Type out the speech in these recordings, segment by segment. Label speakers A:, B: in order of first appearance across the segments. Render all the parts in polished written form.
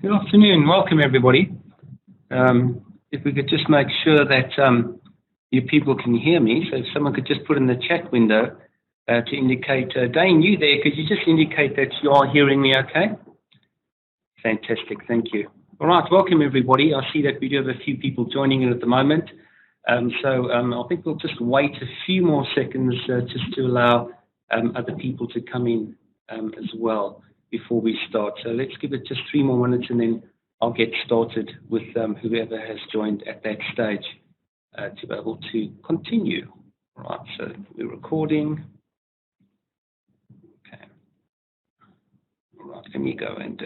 A: Good afternoon. Welcome, everybody. If we could just make sure that you people can hear me, so if someone could just put in the chat window to indicate, Dane, you there, could you just indicate that you are hearing me okay? Fantastic, thank you. All right, welcome, everybody. I see that we do have a few people joining in at the moment. I think we'll just wait a few more seconds just to allow other people to come in as well before we start. So let's give it just 3 more minutes and then I'll get started with whoever has joined at that stage to be able to continue. All right, so we're recording. Okay. All right, let me go and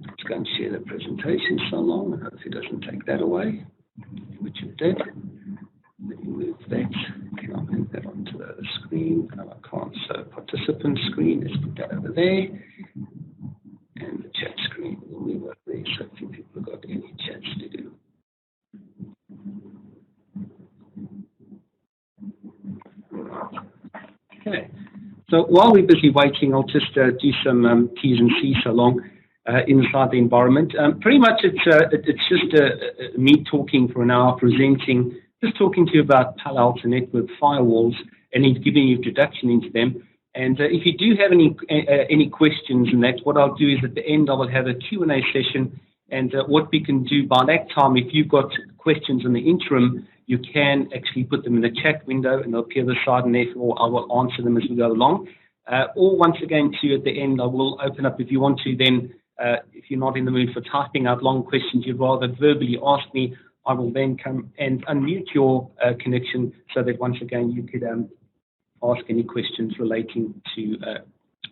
A: let's go and share the presentation so long. I hope it doesn't take that away, which it did. Let me move that. Can I move that onto the other screen? No, I can't. So participant screen, let's put that over there. And the chat screen, we'll move over there so a few people have got any chats to do. Okay. So while we're busy waiting, I'll just do some T's and C's along inside the environment. Pretty much it's just me talking for an hour, presenting, just talking to you about Palo Alto Networks Firewalls and giving you introduction into them. And if you do have any questions in that, what I'll do is at the end I will have a Q&A session. And what we can do by that time, if you've got questions in the interim, you can actually put them in the chat window and they'll appear the side, and therefore I will answer them as we go along. Or once again, too, at the end, I will open up if you want to. Then, if you're not in the mood for typing out long questions, you'd rather verbally ask me, I will then come and unmute your connection so that once again you could ask any questions relating to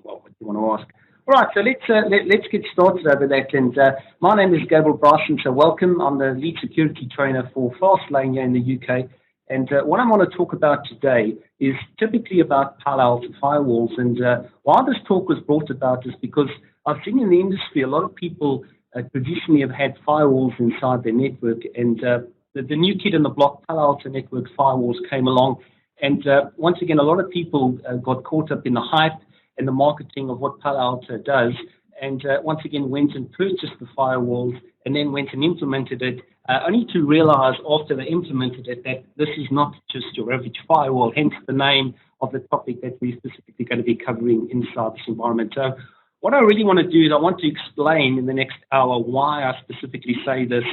A: what you want to ask. All right, so let's get started over that. And my name is Gabriel Bryson, so welcome. I'm the lead security trainer for Fastlane here in the UK. And what I want to talk about today is typically about Palo Alto firewalls. And why this talk was brought about is because I've seen in the industry a lot of people traditionally have had firewalls inside their network, and the new kid on the block, Palo Alto Networks Firewalls, came along, and once again, a lot of people got caught up in the hype and the marketing of what Palo Alto does, and once again went and purchased the firewalls and then went and implemented it, only to realize after they implemented it that this is not just your average firewall, hence the name of the topic that we're specifically going to be covering inside this environment. So what I really want to do is I want to explain in the next hour why I specifically say this,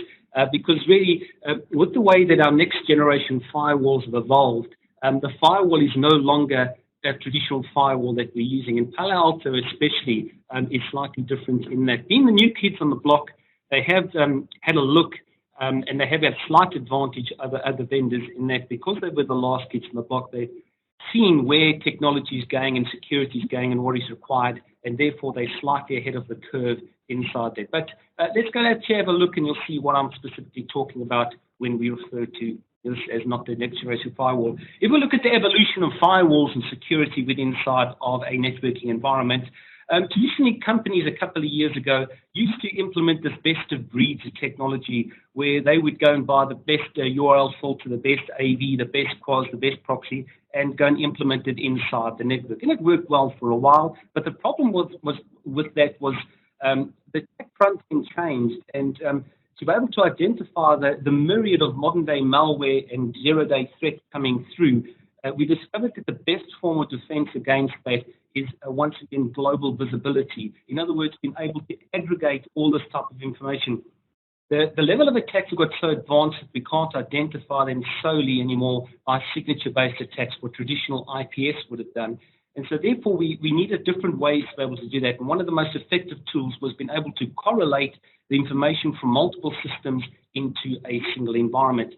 A: because really, with the way that our next generation firewalls have evolved, the firewall is no longer a traditional firewall that we're using. And Palo Alto especially is slightly different in that being the new kids on the block, they have had a look and they have a slight advantage over other vendors in that because they were the last kids on the block, they've seen where technology is going and security is going and what is required, and therefore they're slightly ahead of the curve inside there. But let's go and have a look and you'll see what I'm specifically talking about when we refer to this as not the next generation firewall. If we look at the evolution of firewalls and security within inside of a networking environment, traditionally companies a couple of years ago used to implement this best of breeds of technology where they would go and buy the best URL filter, the best AV, the best QoS, the best proxy, and go and implement it inside the network. And it worked well for a while, but the problem with that was the tech front end changed, and to be able to identify the myriad of modern-day malware and zero-day threats coming through, we discovered that the best form of defense against that is once again global visibility. In other words, being able to aggregate all this type of information. The level of attacks have got so advanced that we can't identify them solely anymore by signature-based attacks, what traditional IPS would have done. And so therefore, we needed different ways to be able to do that. And one of the most effective tools was being able to correlate the information from multiple systems into a single environment.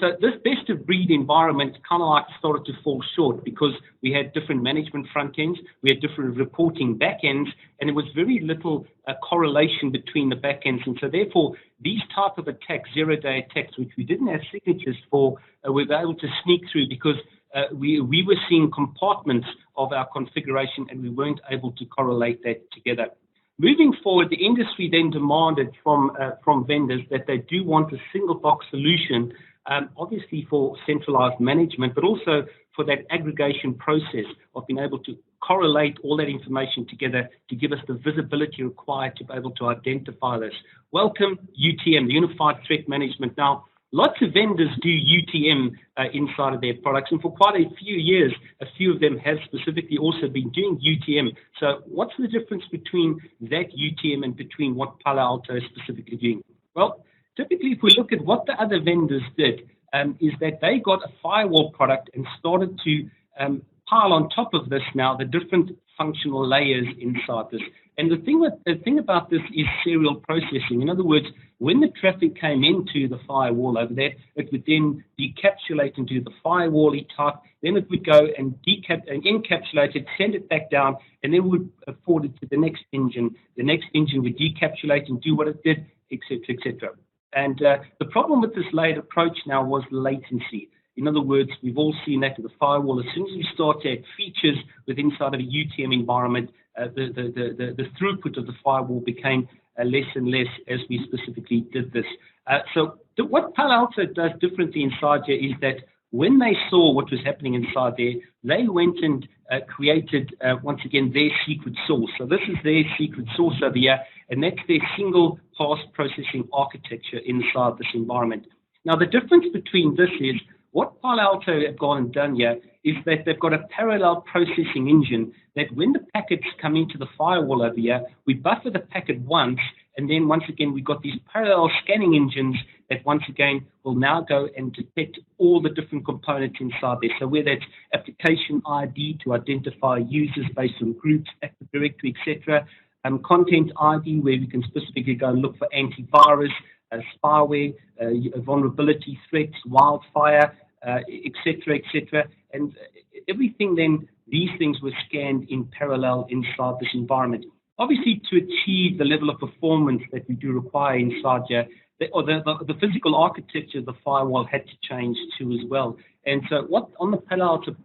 A: So this best of breed environment kind of like started to fall short because we had different management front ends, we had different reporting back ends, and there was very little correlation between the back ends. And so therefore, these type of attacks, zero-day attacks, which we didn't have signatures for, we were able to sneak through because we were seeing compartments of our configuration and we weren't able to correlate that together. Moving forward, the industry then demanded from vendors that they do want a single box solution, obviously for centralized management, but also for that aggregation process of being able to correlate all that information together to give us the visibility required to be able to identify this. Welcome UTM, the Unified Threat Management. Now, lots of vendors do UTM inside of their products, and for quite a few years, a few of them have specifically also been doing UTM. So what's the difference between that UTM and between what Palo Alto is specifically doing? Well, typically, if we look at what the other vendors did, is that they got a firewall product and started to pile on top of this now the different functional layers inside this. And the thing about this is serial processing. In other words, when the traffic came into the firewall over there, it would then decapsulate into the firewall type, then it would go and encapsulate it, send it back down, and then would forward it to the next engine. The next engine would decapsulate and do what it did, etc., etc. And the problem with this layered approach now was latency. In other words, we've all seen that with the firewall. As soon as you start to add features within inside of a UTM environment, the throughput of the firewall became less and less as we specifically did this. What Palo Alto does differently inside here is that when they saw what was happening inside there, they went and created, once again, their secret source. So this is their secret source over here, and that's their single pass processing architecture inside this environment. Now, the difference between this is what Palo Alto have gone and done here is that they've got a parallel processing engine that when the packets come into the firewall over here, we buffer the packet once, and then once again, we've got these parallel scanning engines that once again will now go and detect all the different components inside there. So whether it's application ID to identify users based on groups, Active Directory, etc., content ID where we can specifically go and look for antivirus, spyware, vulnerability threats, wildfire, etc., etc. And everything then, these things were scanned in parallel inside this environment. Obviously, to achieve the level of performance that we do require inside here, the physical architecture of the firewall had to change too as well. And so what on the Palo Alto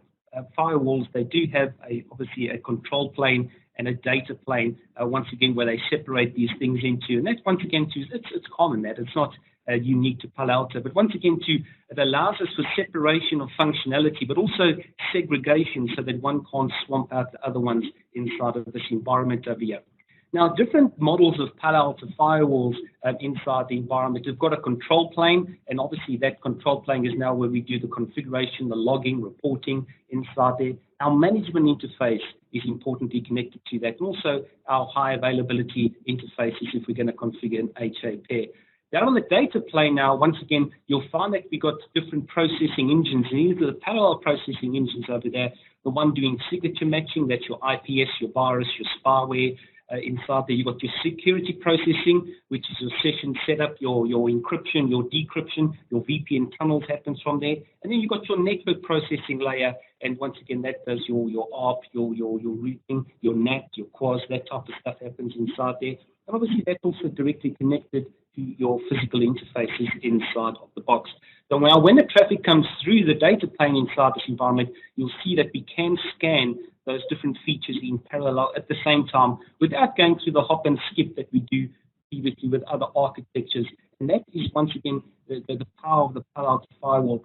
A: firewalls, they do have obviously a control plane and a data plane, once again, where they separate these things into. And that's once again, it's common that. It's not unique to Palo Alto. But once again, it allows us for separation of functionality, but also segregation so that one can't swamp out the other ones inside of this environment over here. Now, different models of Palo Alto firewalls inside the environment have got a control plane, and obviously that control plane is now where we do the configuration, the logging, reporting inside there. Our management interface is importantly connected to that, and also our high availability interfaces if we're going to configure an HA pair. Down on the data plane now, once again, you'll find that we've got different processing engines. And these are the parallel processing engines over there. The one doing signature matching, that's your IPS, your virus, your spyware. Inside there, you've got your security processing, which is your session setup, your encryption, your decryption, your VPN tunnels happens from there. And then you've got your network processing layer. And once again, that does your ARP, your routing, your NAT, your QoS, that type of stuff happens inside there. And obviously, that's also directly connected to your physical interfaces inside of the box. So now, when the traffic comes through the data plane inside this environment, you'll see that we can scan those different features in parallel at the same time without going through the hop and skip that we do previously with other architectures. And that is, once again, the power of the Palo Alto firewall.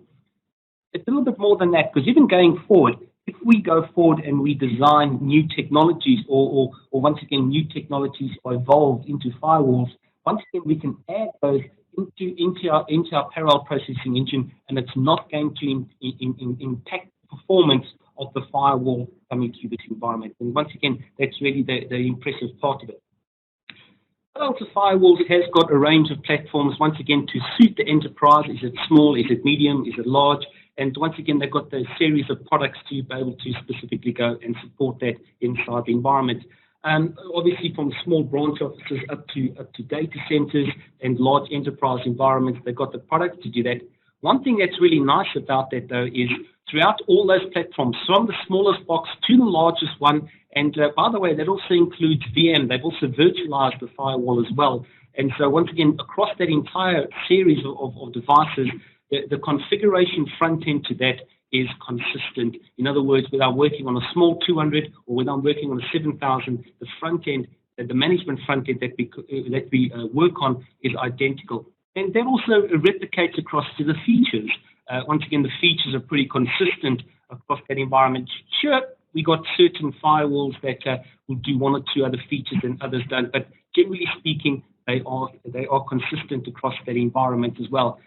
A: It's a little bit more than that, because even going forward, if we go forward and we design new technologies or once again, new technologies are evolved into firewalls, once again, we can add those into our parallel processing engine, and it's not going to impact the performance of the firewall coming through this environment. And once again, that's really the impressive part of it. Palo Alto Firewalls has got a range of platforms, once again, to suit the enterprise. Is it small? Is it medium? Is it large? And once again, they've got the series of products to be able to specifically go and support that inside the environment. Obviously, from small branch offices up to data centers and large enterprise environments, they've got the products to do that. One thing that's really nice about that, though, is throughout all those platforms, from the smallest box to the largest one, and by the way, that also includes VM. They've also virtualized the firewall as well. And so once again, across that entire series of devices, the configuration front end to that is consistent. In other words, without working on a small 200 or without working on a 7,000, the front end, the management front end that we work on is identical. And that also replicates across to the features. Once again, the features are pretty consistent across that environment. Sure, we got certain firewalls that will do one or two other features and others don't, but generally speaking, they are consistent across that environment as well.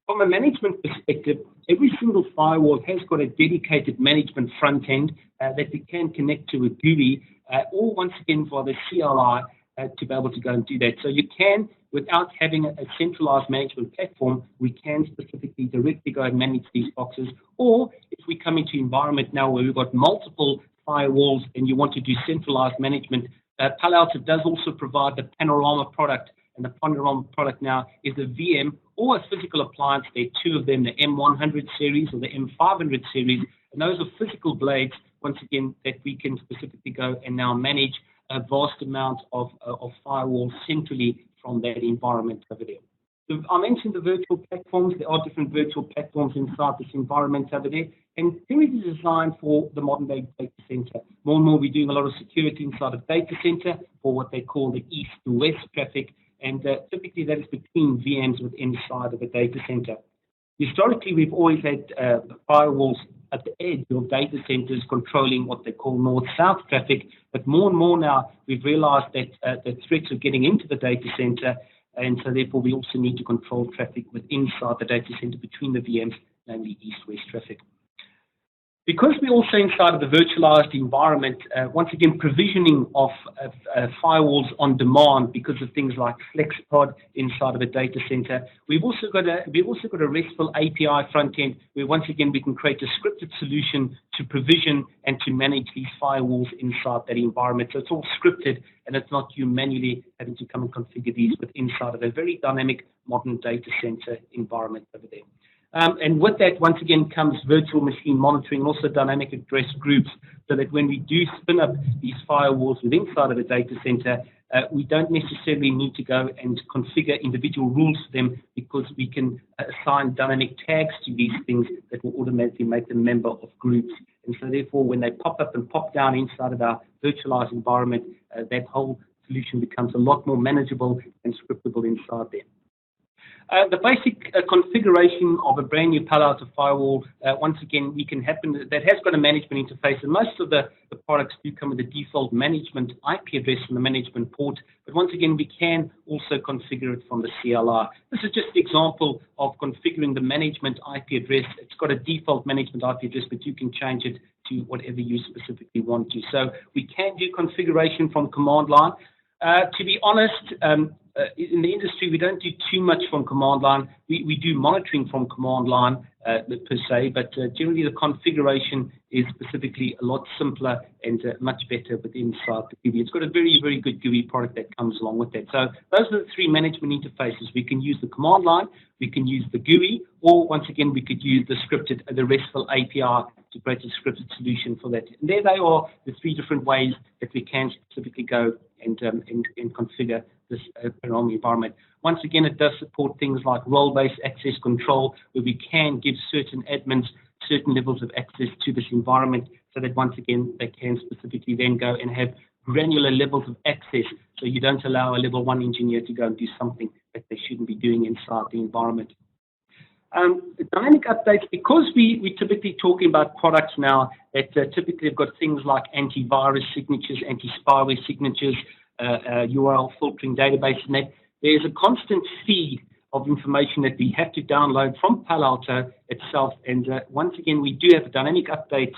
A: From a management perspective, every single firewall has got a dedicated management front end that we can connect to a GUI, or once again via the CLI to be able to go and do that. So you can, without having a centralized management platform, we can specifically directly go and manage these boxes. Or if we come into environment now where we've got multiple firewalls and you want to do centralized management, Palo Alto does also provide the Panorama product. And the Panorama product now is a VM or a physical appliance. There are two of them, the M100 series or the M500 series. And those are physical blades, once again, that we can specifically go and now manage a vast amount of firewalls centrally from that environment over there. So I mentioned the virtual platforms. There are different virtual platforms inside this environment over there. And they're designed for the modern day data center. More and more, we're doing a lot of security inside of data center for what they call the east to west traffic. And typically that is between VMs within inside of a data center. Historically, we've always had firewalls at the edge of data centers controlling what they call north-south traffic. But more and more now, we've realized that the threats are getting into the data center. And so therefore, we also need to control traffic within inside the data center between the VMs, namely east-west traffic. Because we're also inside of the virtualized environment, once again, provisioning of firewalls on demand because of things like FlexPod inside of a data center. We've also got a RESTful API front end where once again we can create a scripted solution to provision and to manage these firewalls inside that environment. So it's all scripted and it's not you manually having to come and configure these with inside of a very dynamic modern data center environment over there. And with that, once again, comes virtual machine monitoring and also dynamic address groups so that when we do spin up these firewalls within inside of a data center, we don't necessarily need to go and configure individual rules for them because we can assign dynamic tags to these things that will automatically make them member of groups. And so therefore, when they pop up and pop down inside of our virtualized environment, that whole solution becomes a lot more manageable and scriptable inside there. The basic configuration of a brand new Palo Alto firewall, once again, that has got a management interface, and most of the products do come with a default management IP address from the management port, but once again, we can also configure it from the CLI. This is just an example of configuring the management IP address. It's got a default management IP address, but you can change it to whatever you specifically want to. So we can do configuration from command line. To be honest, in the industry, we don't do too much from command line. We do monitoring from command line per se, but generally the configuration is specifically a lot simpler and much better within inside the GUI. It's got a very, very good GUI product that comes along with that. So those are the three management interfaces. We can use the command line, we can use the GUI, or once again, we could use the RESTful API to create a scripted solution for that. And there they are, the three different ways that we can specifically go and configure this Panorama environment. Once again, it does support things like role-based access control, where we can give certain admins certain levels of access to this environment so that once again, they can specifically then go and have granular levels of access so you don't allow a level 1 engineer to go and do something that they shouldn't be doing inside the environment. Dynamic updates, because we're typically talking about products now that typically have got things like antivirus signatures, anti-spyware signatures, URL filtering database, and that there's a constant feed of information that we have to download from Palo Alto itself. And once again, we do have dynamic updates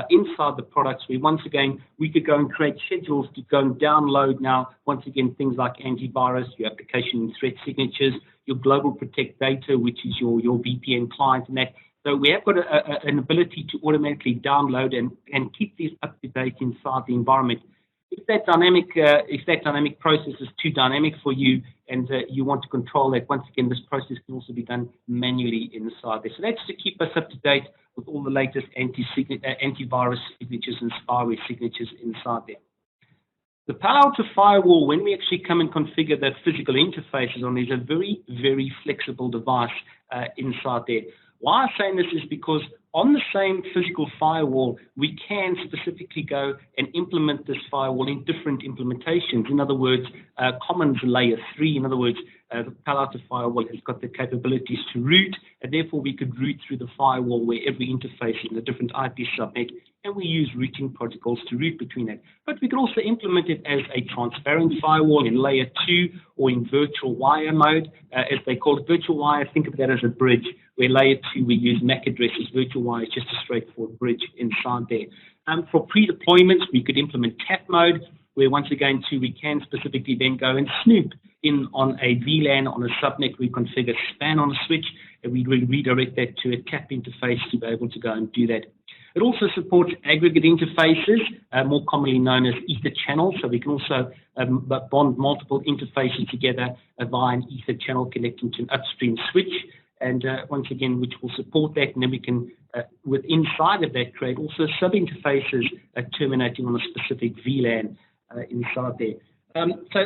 A: inside the products where once again, we could go and create schedules to go and download now, once again, things like antivirus, your application and threat signatures, your global protect data, which is your VPN client and that. So we have got an ability to automatically download and keep these up to date inside the environment. If that dynamic process is too dynamic for you and you want to control that, once again, this process can also be done manually inside there. So that's to keep us up to date with all the latest antivirus signatures and spyware signatures inside there. The Palo Alto Firewall, when we actually come and configure the physical interfaces on, is a very, very flexible device inside there. Why I'm saying this is because on the same physical firewall, we can specifically go and implement this firewall in different implementations. In other words, Commons Layer 3. In other words, the Palo Alto Firewall has got the capabilities to root, and therefore we could root through the firewall where every interface in the different IP subnet and we use routing protocols to route between it. But we can also implement it as a transparent firewall in layer 2 or in virtual wire mode, as they call it. Virtual wire, think of that as a bridge, where layer 2 we use MAC addresses. Virtual wire is just a straightforward bridge inside there. For pre-deployments, we could implement tap mode, where once again, we can specifically then go and snoop in on a VLAN on a subnet. We configure span on a switch, and we redirect that to a tap interface to be able to go and do that. It also supports aggregate interfaces, more commonly known as ether channels. So we can also bond multiple interfaces together via an ether channel connecting to an upstream switch. And once again, which will support that. And then we can, with inside of that, create also sub-interfaces terminating on a specific VLAN inside there. So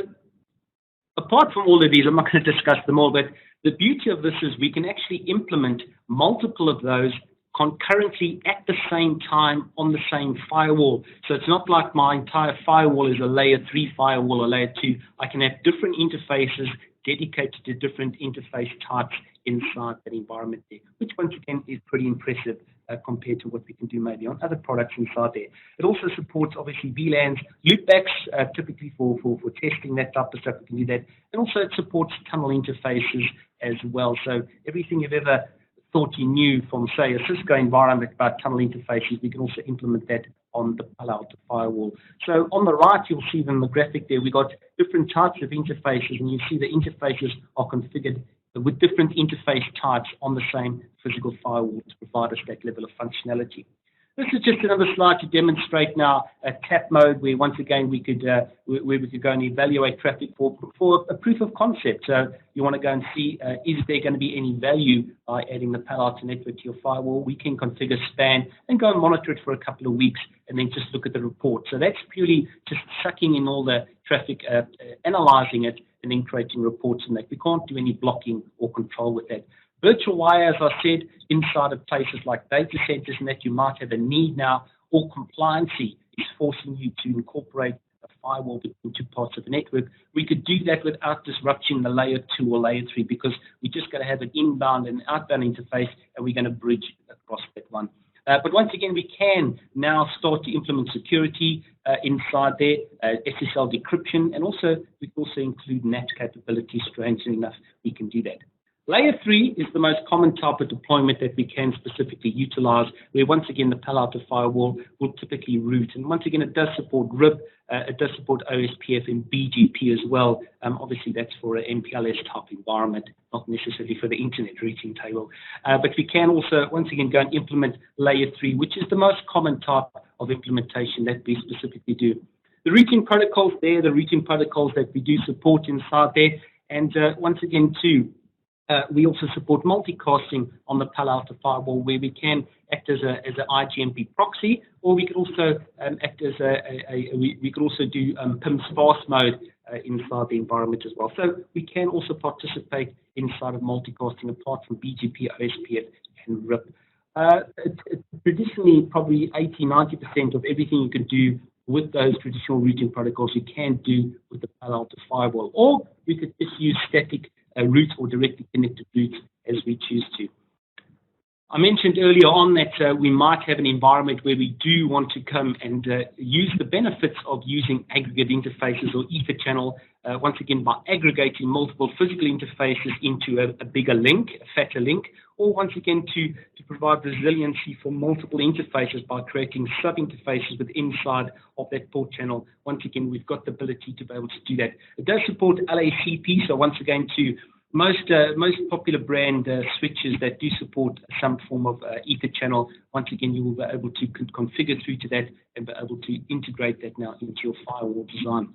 A: apart from all of these, I'm not going to discuss them all, but the beauty of this is we can actually implement multiple of those concurrently at the same time on the same firewall. So it's not like my entire firewall is a layer 3 firewall or layer 2. I can have different interfaces dedicated to different interface types inside that environment there, which once again is pretty impressive compared to what we can do maybe on other products inside there. It also supports obviously VLANs, loopbacks, typically for testing, that type of stuff, we can do that. And also it supports tunnel interfaces as well. So everything you've ever thought you knew from, say, a Cisco environment about tunnel interfaces, we can also implement that on the Palo Alto firewall. So on the right, you'll see in the graphic there, we've got different types of interfaces, and you see the interfaces are configured with different interface types on the same physical firewall to provide us that level of functionality. This is just another slide to demonstrate now a tap mode where once again we could go and evaluate traffic for a proof of concept. So you want to go and see is there going to be any value by adding the Palo Alto network to your firewall. We can configure span and go and monitor it for a couple of weeks and then just look at the report. So that's purely just sucking in all the traffic, analyzing it, and then creating reports on that. We can't do any blocking or control with that. Virtual wire, as I said, inside of places like data centers and that you might have a need now, or compliancy is forcing you to incorporate a firewall between two parts of the network. We could do that without disrupting the layer 2 or layer 3 because we're just going to have an inbound and outbound interface and we're going to bridge across that one. But once again, we can now start to implement security inside there, SSL decryption, and also we can also include NAT capabilities. Strangely enough, we can do that. Layer 3 is the most common type of deployment that we can specifically utilize, where once again the Palo Alto firewall will typically route. And once again, it does support RIP, it does support OSPF and BGP as well. Obviously, that's for an MPLS type environment, not necessarily for the internet routing table. But we can also, once again, go and implement Layer 3, which is the most common type of implementation that we specifically do. The routing protocols there, the routing protocols that we do support inside there. And once again, too, we also support multicasting on the Palo Alto firewall, where we can act as an IGMP proxy, or we could also act as we could also do PIM sparse mode inside the environment as well. So we can also participate inside of multicasting apart from BGP, OSPF, and RIP. Traditionally, probably 80-90% of everything you can do with those traditional routing protocols you can do with the Palo Alto firewall, or we could just use static routes or directly connected routes as we choose to. I mentioned earlier on that we might have an environment where we do want to come and use the benefits of using aggregate interfaces or ether channel, once again by aggregating multiple physical interfaces into a bigger link, a fatter link, or once again to provide resiliency for multiple interfaces by creating sub-interfaces with inside of that port channel. Once again, we've got the ability to be able to do that. It does support LACP, so once again to most popular brand switches that do support some form of ether channel, once again, you will be able to configure through to that and be able to integrate that now into your firewall design.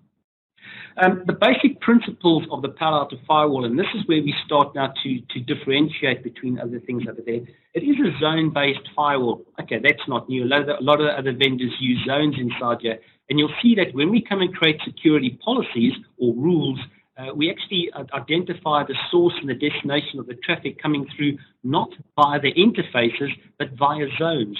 A: The basic principles of the Palo Alto firewall, and this is where we start now to differentiate between other things over there. It is a zone-based firewall. Okay, that's not new. A lot of other vendors use zones inside here, and you'll see that when we come and create security policies or rules, we actually identify the source and the destination of the traffic coming through not via the interfaces, but via zones.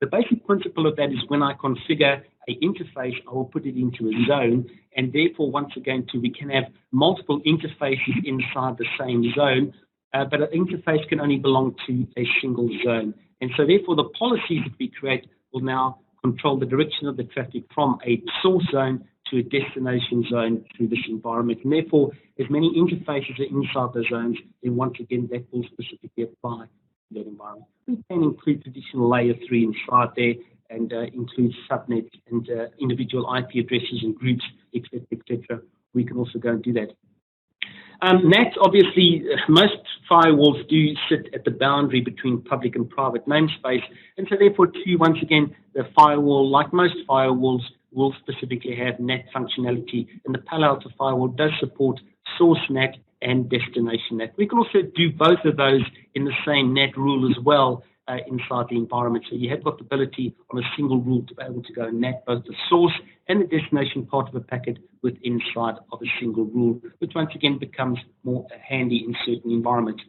A: The basic principle of that is when I configure an interface, I will put it into a zone, and therefore, once again, we can have multiple interfaces inside the same zone, but an interface can only belong to a single zone. And so, therefore, the policies that we create will now control the direction of the traffic from a source zone to a destination zone through this environment. And therefore, as many interfaces are inside the zones, then once again, that will specifically apply to that environment. We can include traditional layer 3 inside there and include subnets and individual IP addresses and groups, etc., etc. We can also go and do that. NAT, obviously, most firewalls do sit at the boundary between public and private namespace. And so therefore, too, once again, the firewall, like most firewalls, will specifically have NAT functionality. And the Palo Alto firewall does support source NAT and destination NAT. We can also do both of those in the same NAT rule as well inside the environment. So you have got the ability on a single rule to be able to go NAT both the source and the destination part of a packet with inside of a single rule, which once again becomes more handy in certain environments.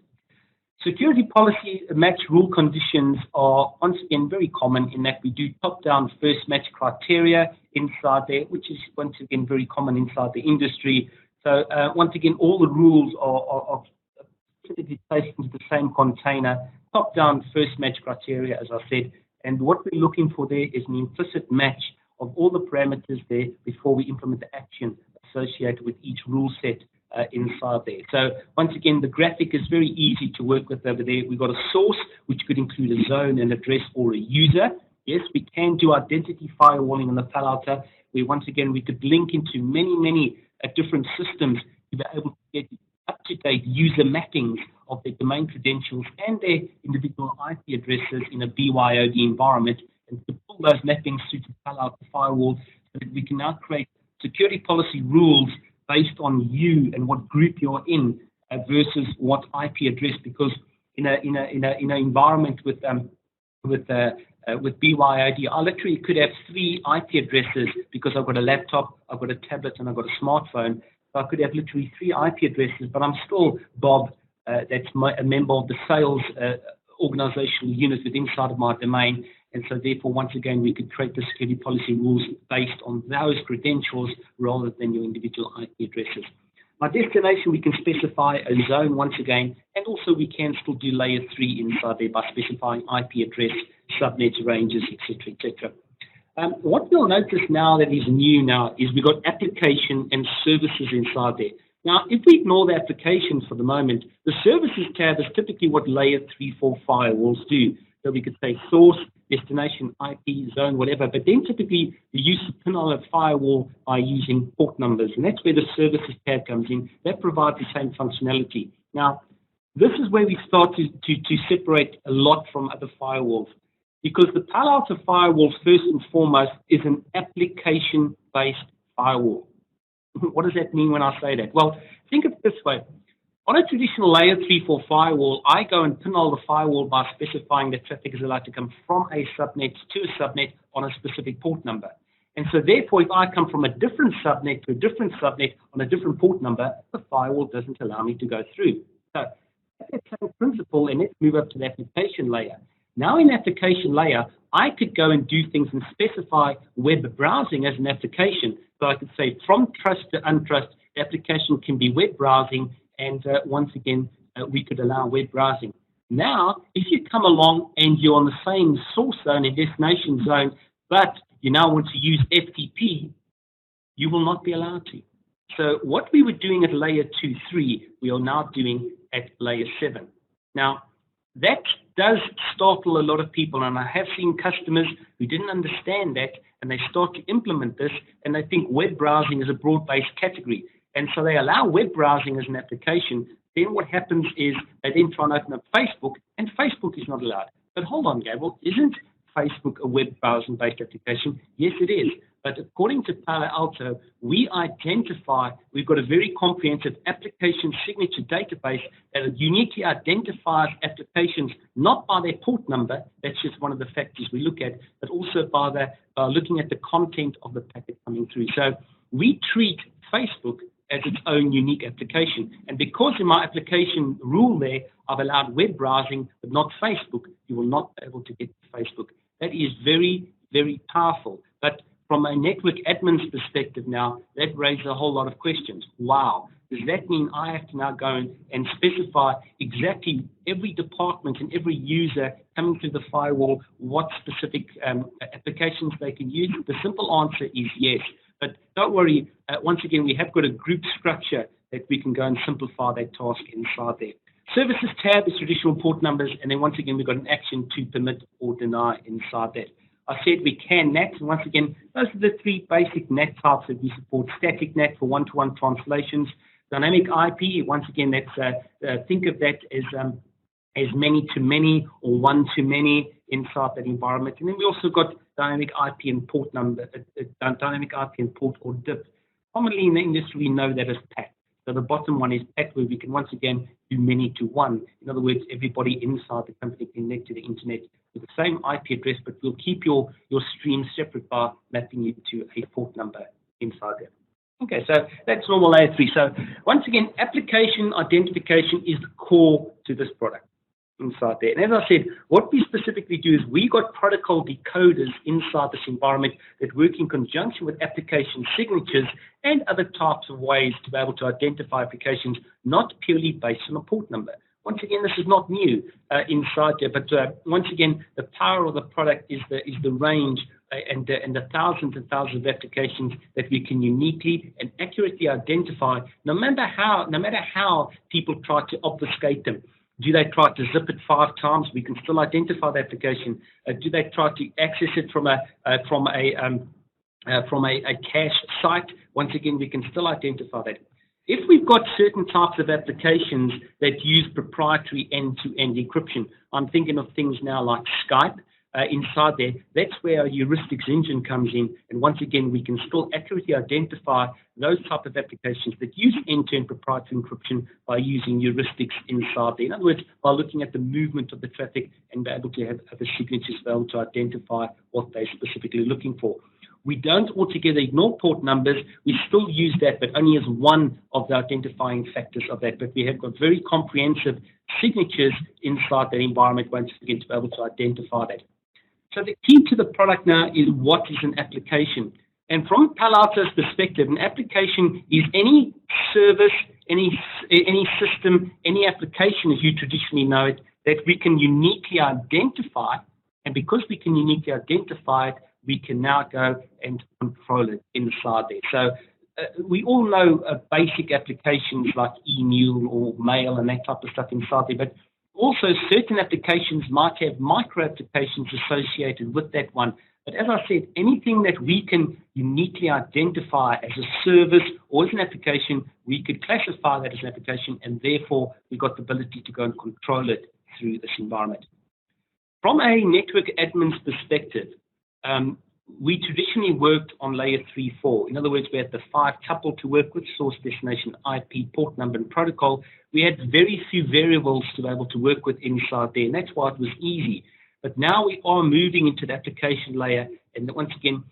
A: Security policy match rule conditions are once again very common in that we do top-down first match criteria inside there, which is once again very common inside the industry. So once again, all the rules are typically placed into the same container, top-down first match criteria, as I said. And what we're looking for there is an implicit match of all the parameters there before we implement the action associated with each rule set inside there. So once again, the graphic is very easy to work with over there. We've got a source, which could include a zone, an address, or a user. Yes, we can do identity firewalling on the Palo Alto, where once again, we could link into many different systems to be able to get up-to-date user mappings of their domain credentials and their individual IP addresses in a BYOD environment, and to pull those mappings through to Palo Alto firewall so that we can now create security policy rules based on you and what group you're in versus what IP address. Because in an environment with BYOD, I literally could have 3 IP addresses because I've got a laptop, I've got a tablet, and I've got a smartphone. So I could have literally 3 IP addresses, but I'm still Bob. That's a member of the sales organizational unit within inside of my domain. And so therefore, once again, we could create the security policy rules based on those credentials rather than your individual IP addresses. My destination, we can specify a zone once again, and also we can still do layer 3 inside there by specifying IP address, subnets, ranges, etc., etc. What you'll notice now that is new now is we've got application and services inside there. Now, if we ignore the applications for the moment, the services tab is typically what layer 3-4 firewalls do. So we could say source, destination, IP, zone, whatever, but then typically the use of Palo Alto firewall by using port numbers, and that's where the services tab comes in. That provides the same functionality. Now, this is where we start to separate a lot from other firewalls, because the Palo Alto firewall, first and foremost, is an application-based firewall. What does that mean when I say that? Well, think of it this way. On a traditional layer 3-4 firewall, I go and pinhole the firewall by specifying that traffic is allowed to come from a subnet to a subnet on a specific port number. And so therefore, if I come from a different subnet to a different subnet on a different port number, the firewall doesn't allow me to go through. So that's the same principle, and let's move up to the application layer. Now in the application layer, I could go and do things and specify web browsing as an application. So I could say from trust to untrust, the application can be web browsing, and once again, we could allow web browsing. Now, if you come along and you're on the same source zone and destination zone, but you now want to use FTP, you will not be allowed to. So what we were doing at layer 2-3, we are now doing at layer 7. Now, that does startle a lot of people, and I have seen customers who didn't understand that, and they start to implement this, and they think web browsing is a broad-based category. And so they allow web browsing as an application. Then what happens is they then try and open up Facebook, and Facebook is not allowed. But hold on, Gabriel, isn't Facebook a web browsing-based application? Yes, it is. But according to Palo Alto, we identify, we've got a very comprehensive application signature database that uniquely identifies applications, not by their port number, that's just one of the factors we look at, but also by looking at the content of the packet coming through. So we treat Facebook as its own unique application. And because in my application rule there, I've allowed web browsing, but not Facebook, you will not be able to get to Facebook. That is very, very powerful. But from a network admin's perspective now, that raises a whole lot of questions. Wow, does that mean I have to now go and specify exactly every department and every user coming through the firewall, what specific applications they can use? The simple answer is yes. But don't worry, once again, we have got a group structure that we can go and simplify that task inside there. Services tab is traditional port numbers, and then once again, we've got an action to permit or deny inside that. I said we can NAT, and once again, those are the three basic NAT types that we support. Static NAT for one-to-one translations. Dynamic IP, once again, that's think of that as many-to-many or one-to-many inside that environment. And then we also got dynamic IP and port number, dynamic IP and port or DIP. Commonly in the industry, we know that as PAT. So the bottom one is PAT, where we can once again do many-to-one. In other words, everybody inside the company can connect to the internet with the same IP address, but we'll keep your stream separate by mapping it to a port number inside there. Okay, so that's normal layer 3. So once again, application identification is the core to this product inside there. And as I said, what we specifically do is we got protocol decoders inside this environment that work in conjunction with application signatures and other types of ways to be able to identify applications, not purely based on a port number. Once again, this is not new inside there, but once again, the power of the product is the range and the thousands and thousands of applications that we can uniquely and accurately identify, no matter how people try to obfuscate them. Do they try to zip it 5 times? We can still identify the application. Do they try to access it from a cache site? Once again, we can still identify that. If we've got certain types of applications that use proprietary end-to-end encryption, I'm thinking of things now like Skype inside there. That's where our heuristics engine comes in. And once again, we can still accurately identify those type of applications that use end-to-end proprietary encryption by using heuristics inside there. In other words, by looking at the movement of the traffic and be able to have the signatures be able to identify what they're specifically looking for. We don't altogether ignore port numbers. We still use that, but only as one of the identifying factors of that. But we have got very comprehensive signatures inside that environment once again to be able to identify that. So the key to the product now is what is an application. And from Palo Alto's perspective, an application is any service, any system, any application as you traditionally know it, that we can uniquely identify. And because we can uniquely identify it, we can now go and control it inside there. So we all know basic applications like email or mail and that type of stuff inside there, but also certain applications might have micro applications associated with that one. But as I said, anything that we can uniquely identify as a service or as an application, we could classify that as an application, and therefore we've got the ability to go and control it through this environment. From a network admin's perspective, we traditionally worked on layer 3, 4. In other words, we had the 5 tuple to work with: source, destination, IP, port number, and protocol. We had very few variables to be able to work with inside there, and that's why it was easy. But now we are moving into the application layer, and once again,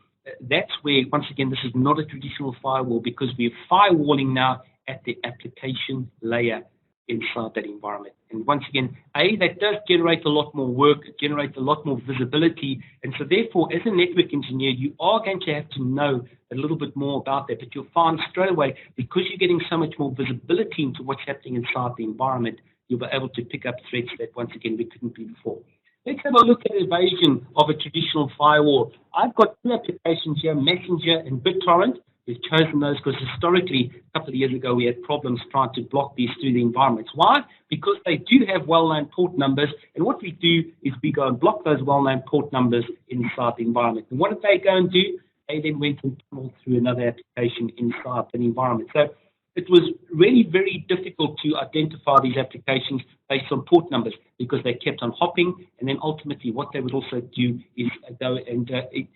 A: that's where, once again, this is not a traditional firewall, because we're firewalling now at the application layer inside that environment. And once again, that does generate a lot more work, generate a lot more visibility. And so therefore, as a network engineer, you are going to have to know a little bit more about that. But you'll find straight away, because you're getting so much more visibility into what's happening inside the environment, you'll be able to pick up threats that, once again, we couldn't do before. Let's have a look at evasion of a traditional firewall. I've got 2 applications here, Messenger and BitTorrent. We've chosen those because historically, a couple of years ago, we had problems trying to block these through the environments. Why? Because they do have well-known port numbers, and what we do is we go and block those well-known port numbers inside the environment. And what did they go and do? They then went and tunneled through another application inside the environment. So it was really very difficult to identify these applications based on port numbers, because they kept on hopping, and then ultimately what they would also do is go and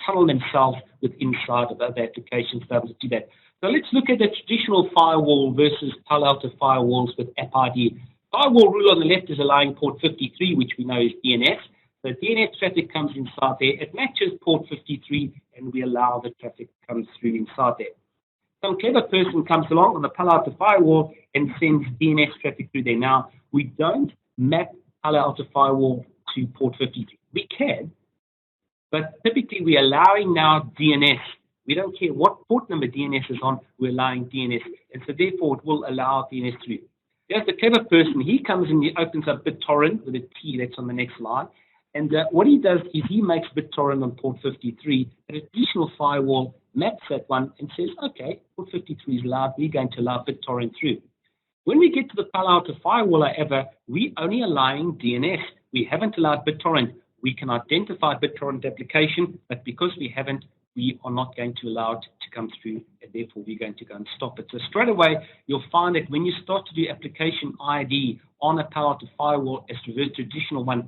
A: tunnel themselves with inside of other applications to be able to do that. So let's look at the traditional firewall versus Palo Alto firewalls with App ID. Firewall rule on the left is allowing port 53, which we know is DNS. So DNS traffic comes inside there. It matches port 53, and we allow the traffic to come through inside there. Some clever person comes along on the Palo Alto firewall and sends DNS traffic through there. Now, we don't map Palo Alto firewall to port 53. We can, but typically we're allowing now DNS We don't care what port number DNS is on, we're allowing DNS. And so therefore it will allow DNS through. There's the clever person. He comes and he opens up BitTorrent with a T that's on the next line. And what he does is he makes BitTorrent on port 53. An additional firewall maps that one and says, okay, port 53 is allowed. We're going to allow BitTorrent through. When we get to the Palo Alto Firewall, however, we're only allowing DNS. We haven't allowed BitTorrent. We can identify BitTorrent application, but because we haven't, we are not going to allow it to come through, and therefore we're going to go and stop it. So straight away, you'll find that when you start to do application ID on a Palo Alto Firewall as to the traditional one,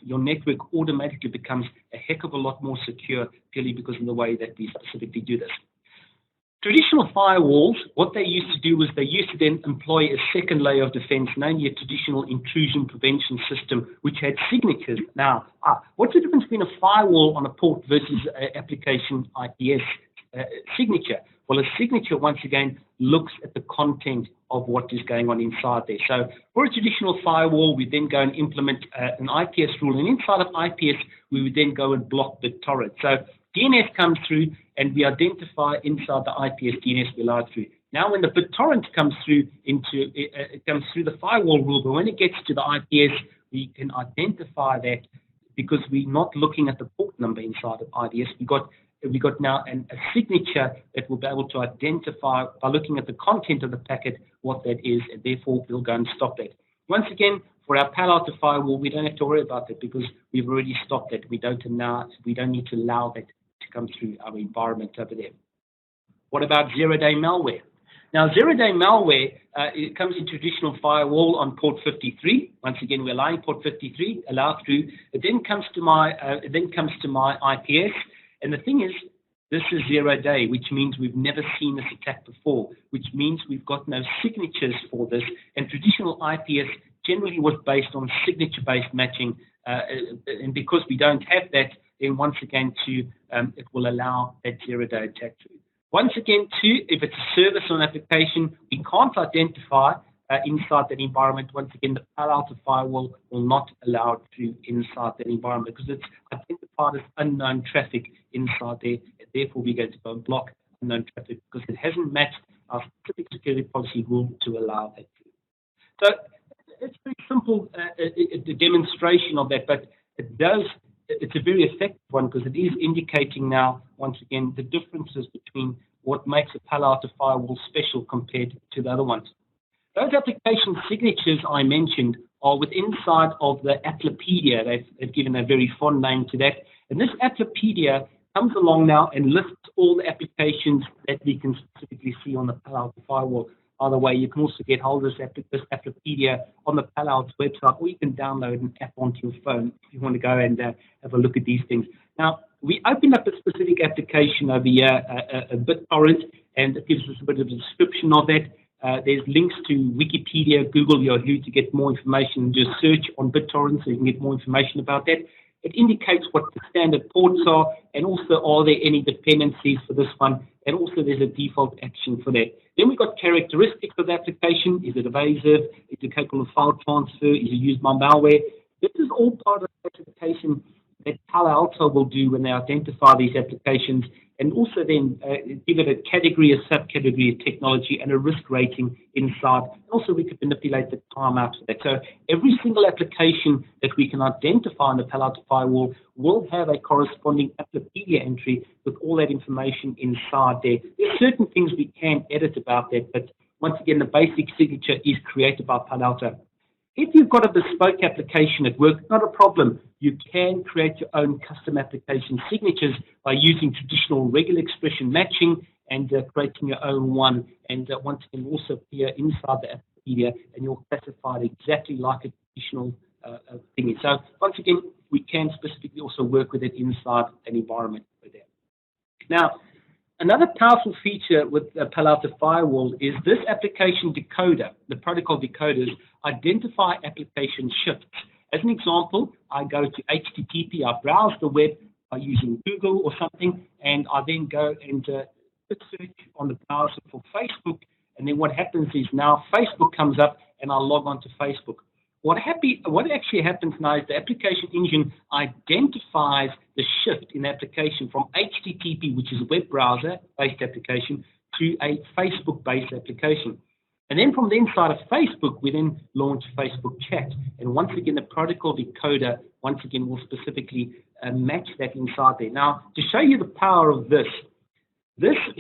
A: your network automatically becomes a heck of a lot more secure, purely because of the way that we specifically do this. Traditional firewalls, what they used to do was they used to then employ a second layer of defense, namely a traditional intrusion prevention system, which had signatures. Now, what's the difference between a firewall on a port versus an application IPS signature? Well, a signature, once again, looks at the content of what is going on inside there. So for a traditional firewall, we then go and implement an IPS rule. And inside of IPS, we would then go and block BitTorrent. So DNS comes through, and we identify inside the IPS DNS we allow through. Now, when the BitTorrent comes through it comes through the firewall rule, but when it gets to the IPS, we can identify that because we're not looking at the port number inside of IDS. We got now a signature that we'll be able to identify by looking at the content of the packet what that is, and therefore we'll go and stop that. Once again, for our Palo Alto Firewall, we don't have to worry about that because we've already stopped it. We don't need to allow that to come through our environment over there. What about zero-day malware? Now, zero-day malware, it comes in traditional firewall on port 53. Once again, we're allowing port 53, allow through. It then comes to my IPS. And the thing is, this is zero-day, which means we've never seen this attack before, which means we've got no signatures for this. And traditional IPS generally was based on signature-based matching. And because we don't have that, then once again, it will allow that zero-day attack through. Once again, if it's a service or an application, we can't identify inside that environment. Once again, the Palo Alto Firewall will not allow it through inside that environment because it's identified as unknown traffic inside there. Therefore, we're going to go and block unknown traffic because it hasn't matched our specific security policy rule to allow that through. So it's a very simple demonstration of that, but it's a very effective one because it is indicating now, once again, the differences between what makes a Palo Alto Firewall special compared to the other ones. Those application signatures I mentioned are inside of the Applepedia. They've given a very fond name to that. And this Applepedia comes along now and lists all the applications that we can specifically see on the Palo Alto Firewall. By the way, you can also get hold of this Applepedia on the Palo Alto website, or you can download an app onto your phone if you want to go and have a look at these things. Now, we opened up a specific application over here, a BitTorrent, and it gives us a bit of a description of that. There's links to Wikipedia, Google, Yahoo to get more information. Just search on BitTorrent so you can get more information about that. It indicates what the standard ports are, and also are there any dependencies for this one, and also there's a default action for that. Then we've got characteristics of the application. Is it evasive? Is it capable of file transfer? Is it used by malware? This is all part of the classification that Palo Alto will do when they identify these applications, and also then give it a category, a subcategory of technology, and a risk rating inside. Also, we could manipulate the timeout for that. So every single application that we can identify in the Palo Alto Firewall will have a corresponding Applepedia entry with all that information inside there. There are certain things we can edit about that, but once again, the basic signature is created by Palo Alto. If you've got a bespoke application at work, not a problem. You can create your own custom application signatures by using traditional regular expression matching and creating your own one. And once again, also appear inside the Applepedia, and you'll classify it exactly like a traditional thing. So once again, we can specifically also work with it inside an environment over there. Now, another powerful feature with Palo Alto Firewall is this application decoder. The protocol decoders identify application shifts. As an example, I go to HTTP, I browse the web by using Google or something, and I then go and search on the browser for Facebook, and then what happens is now Facebook comes up, and I log on to Facebook. what actually happens now is the application engine identifies the shift in application from HTTP, which is a web browser-based application, to a Facebook-based application. And then from the inside of Facebook, we then launch Facebook Chat. And once again, the protocol decoder, once again, will specifically match that inside there. Now, to show you the power of this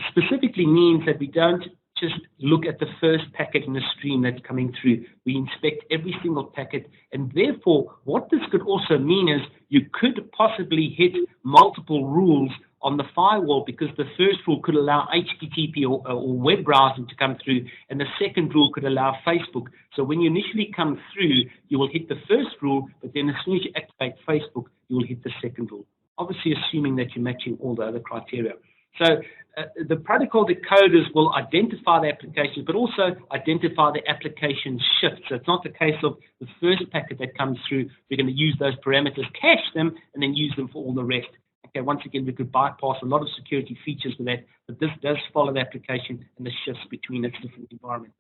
A: specifically means that we don't just look at the first packet in the stream that's coming through. We inspect every single packet, and therefore what this could also mean is you could possibly hit multiple rules on the firewall, because the first rule could allow HTTP or web browsing to come through, and the second rule could allow Facebook. So when you initially come through, you will hit the first rule, but then as soon as you activate Facebook, you will hit the second rule, obviously assuming that you're matching all the other criteria. So the protocol decoders will identify the applications, but also identify the application shift. So it's not the case of the first packet that comes through, we're going to use those parameters, cache them, and then use them for all the rest. Okay, once again, we could bypass a lot of security features with that, but this does follow the application and the shifts between its different environments.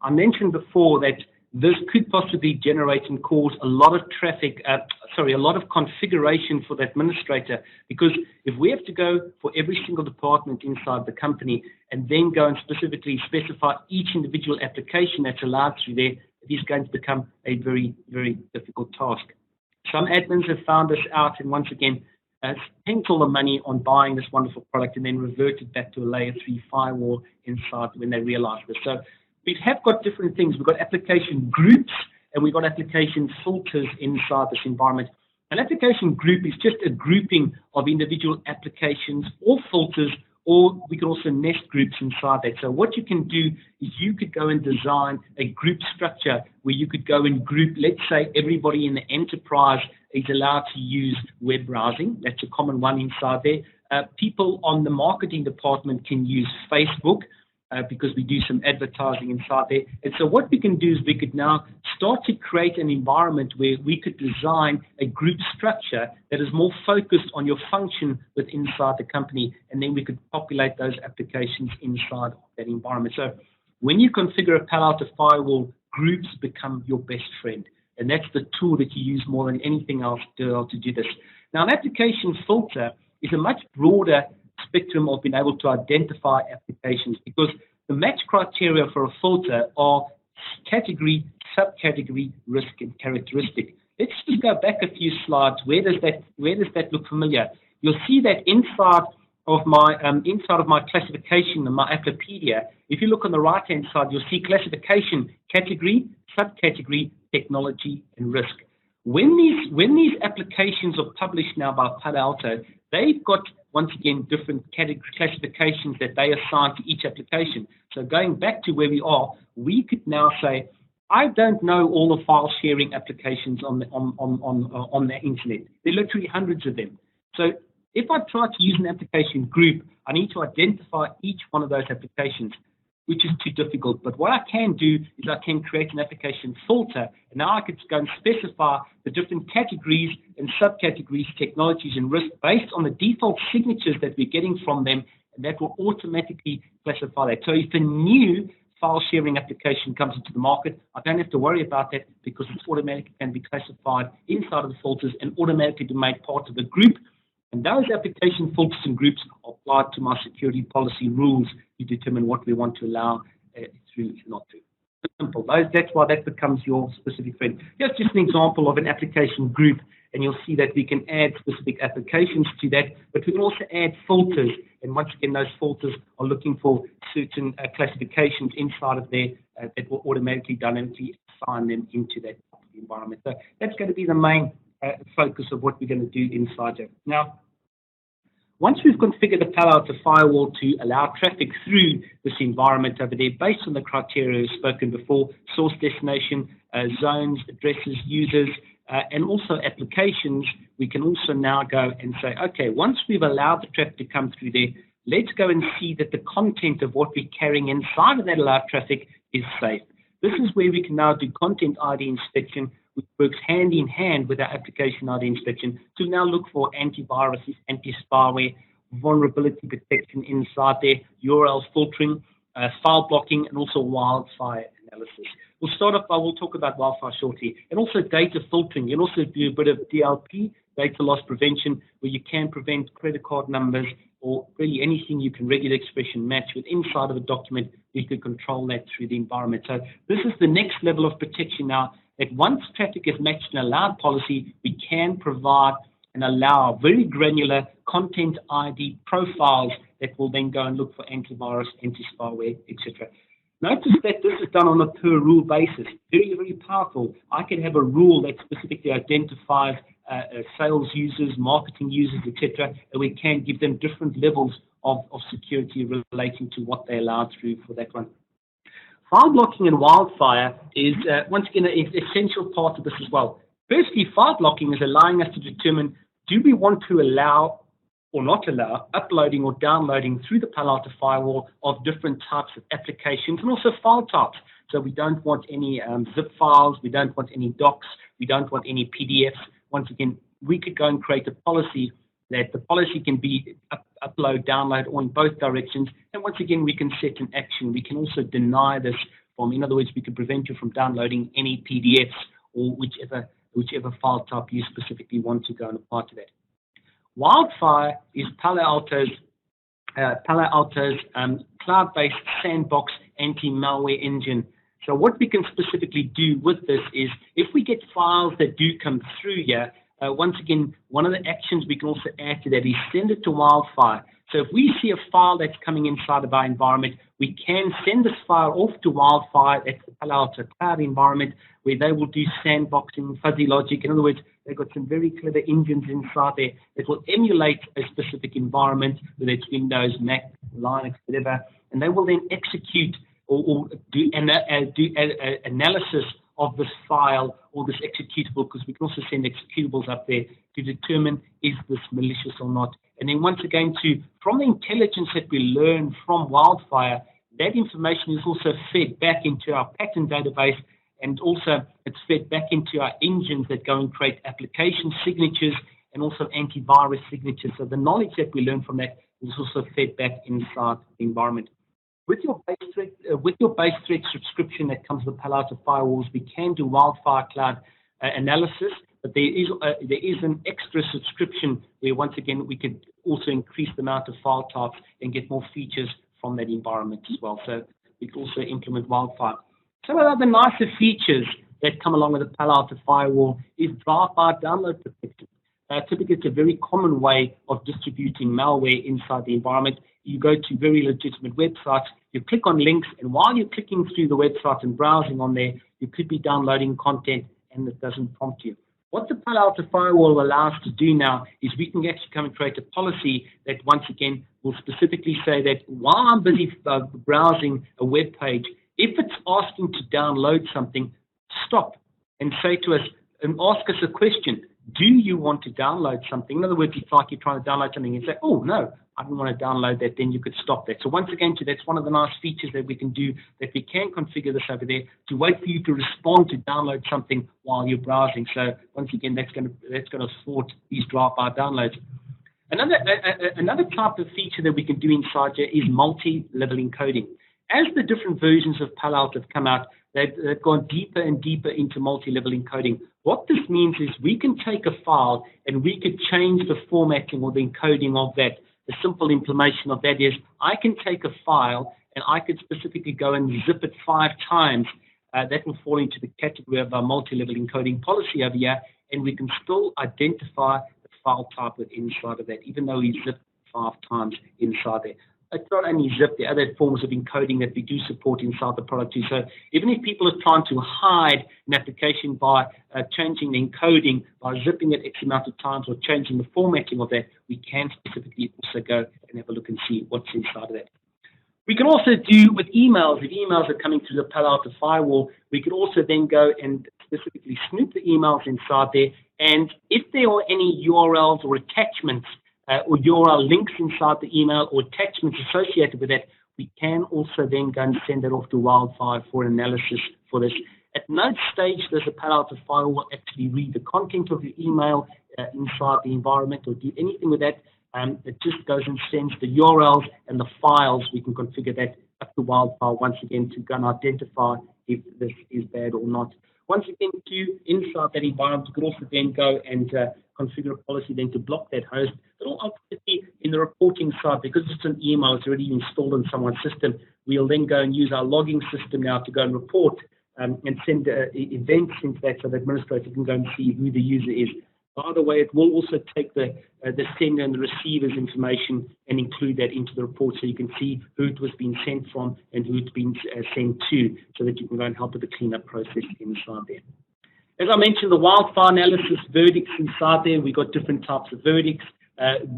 A: I mentioned before that this could possibly generate and cause a lot of traffic, a lot of configuration for the administrator, because if we have to go for every single department inside the company and then go and specifically specify each individual application that's allowed through there, it is going to become a very, very difficult task. Some admins have found this out, and once again, spent all the money on buying this wonderful product and then reverted back to a layer 3 firewall inside when they realized this. So we have got different things. We've got application groups and we've got application filters inside this environment. An application group is just a grouping of individual applications or filters, or we can also nest groups inside that. So what you can do is you could go and design a group structure where you could go and group, let's say everybody in the enterprise is allowed to use web browsing. That's a common one inside there. People on the marketing department can use Facebook, because we do some advertising inside there. And so what we can do is we could now start to create an environment where we could design a group structure that is more focused on your function within inside the company, and then we could populate those applications inside that environment. So when you configure a Palo Alto firewall, groups become your best friend, and that's the tool that you use more than anything else to do this. Now, an application filter is a much broader spectrum of being able to identify applications, because the match criteria for a filter are category, subcategory, risk, and characteristic. Let's just go back a few slides. Where does that look familiar? You'll see that inside of my classification in my Applepedia, if you look on the right-hand side, you'll see classification, category, subcategory, technology, and risk. When these applications are published now by Palo Alto, they've got, once again, different category classifications that they assign to each application. So going back to where we are, we could now say, I don't know all the file sharing applications on the internet. There are literally hundreds of them. So if I try to use an application group, I need to identify each one of those applications, which is too difficult. But what I can do is I can create an application filter, and now I could go and specify the different categories and subcategories, technologies, and risk based on the default signatures that we're getting from them, and that will automatically classify that. So if a new file sharing application comes into the market, I don't have to worry about that, because it's automatically can be classified inside of the filters and automatically be made part of the group. And those application filters and groups are applied to my security policy rules to determine what we want to allow through, not to. Simple. That's why that becomes your specific friend. Here's just an example of an application group, and you'll see that we can add specific applications to that, but we can also add filters. And once again, those filters are looking for certain classifications inside of there that will automatically dynamically assign them into that environment. So that's going to be the main focus of what we're going to do inside there. Now, once we've configured the Palo Alto firewall to allow traffic through this environment over there, based on the criteria spoken before, source, destination, zones, addresses, users, and also applications, we can also now go and say, okay, once we've allowed the traffic to come through there, let's go and see that the content of what we're carrying inside of that allowed traffic is safe. This is where we can now do content ID inspection, which works hand in hand with our application ID inspection to now look for antiviruses, anti-spyware, vulnerability protection inside there, URL filtering, file blocking, and also wildfire analysis. we'll start off by, we'll talk about wildfire shortly, and also data filtering. You can also do a bit of DLP, data loss prevention, where you can prevent credit card numbers or really anything you can regular expression match with inside of a document. You can control that through the environment. So this is the next level of protection now, that once traffic is matched in a allowed policy, we can provide and allow very granular content ID profiles that will then go and look for antivirus, anti-spyware, etc. Notice that this is done on a per rule basis. Very, very powerful. I can have a rule that specifically identifies sales users, marketing users, etc., and we can give them different levels of security relating to what they allow through for that one. File blocking and wildfire is, once again, an essential part of this as well. Firstly, file blocking is allowing us to determine, do we want to allow or not allow uploading or downloading through the Palo Alto Firewall of different types of applications and also file types. So we don't want any zip files, we don't want any docs, we don't want any PDFs. Once again, we could go and create a policy that the policy can be upload, download, or in both directions. And once again, we can set an action. We can also deny this from, in other words, we can prevent you from downloading any PDFs or whichever file type you specifically want to go and apply to that. Wildfire is Palo Alto's cloud-based sandbox anti-malware engine. So what we can specifically do with this is, if we get files that do come through here, once again, one of the actions we can also add to that is send it to Wildfire. So if we see a file that's coming inside of our environment, we can send this file off to Wildfire, that's the Palo Alto cloud environment, where they will do sandboxing, fuzzy logic. In other words, they've got some very clever engines inside there that will emulate a specific environment, whether it's Windows, Mac, Linux, whatever, and they will then execute or do analysis of this file or this executable, because we can also send executables up there to determine, is this malicious or not. And then once again, from the intelligence that we learn from Wildfire, that information is also fed back into our pattern database, and also it's fed back into our engines that go and create application signatures and also antivirus signatures. So the knowledge that we learn from that is also fed back inside the environment. With your base threat subscription that comes with Palo Alto Firewalls, we can do Wildfire Cloud analysis, but there is an extra subscription where, once again, we could also increase the amount of file types and get more features from that environment as well. So we can also implement Wildfire. Some of the other nicer features that come along with the Palo Alto Firewall is drive-by download protection. Typically, it's a very common way of distributing malware inside the environment. You go to very legitimate websites, you click on links, and while you're clicking through the website and browsing on there, you could be downloading content and it doesn't prompt you. What the Palo Alto Firewall allows us to do now is we can actually come and create a policy that, once again, will specifically say that while I'm busy browsing a web page, if it's asking to download something, stop and say to us and ask us a question. Do you want to download something? In other words, it's like you're trying to download something and say, oh, no, I don't want to download that. Then you could stop that. So once again, that's one of the nice features that we can do, that we can configure this over there to wait for you to respond to download something while you're browsing. So once again, that's going to thwart these drive-by downloads. Another type of feature that we can do inside here is multi-level encoding. As the different versions of Palo Alto have come out, they've gone deeper and deeper into multi-level encoding. What this means is we can take a file and we could change the formatting or the encoding of that. The simple implementation of that is I can take a file and I could specifically go and zip it 5 times. That will fall into the category of our multi-level encoding policy over here, and we can still identify the file type within inside of that, even though we zip 5 times inside there. It's not only zip, the other forms of encoding that we do support inside the product too. So even if people are trying to hide an application by changing the encoding, by zipping it X amount of times or changing the formatting of that, we can specifically also go and have a look and see what's inside of that. We can also do with emails. If emails are coming through the Palo Alto Firewall, we could also then go and specifically snoop the emails inside there. And if there are any URLs or attachments or URL links inside the email or attachments associated with that, we can also then go and send that off to Wildfire for analysis for this. At no stage does the Palo Alto Firewall actually read the content of your email inside the environment or do anything with that. It just goes and sends the URLs and the files. We can configure that up to Wildfire once again to go and identify if this is bad or not. Once again, inside that environment, you could also then go and configure a policy then to block that host. But ultimately, in the reporting side, because it's an email, it's already installed on someone's system, we'll then go and use our logging system now to go and report and send events into that so the administrator can go and see who the user is. By the way, it will also take the sender and the receiver's information and include that into the report so you can see who it was being sent from and who it's been sent to, so that you can go and help with the cleanup process inside there. As I mentioned, the wildfire analysis verdicts inside there, we got different types of verdicts.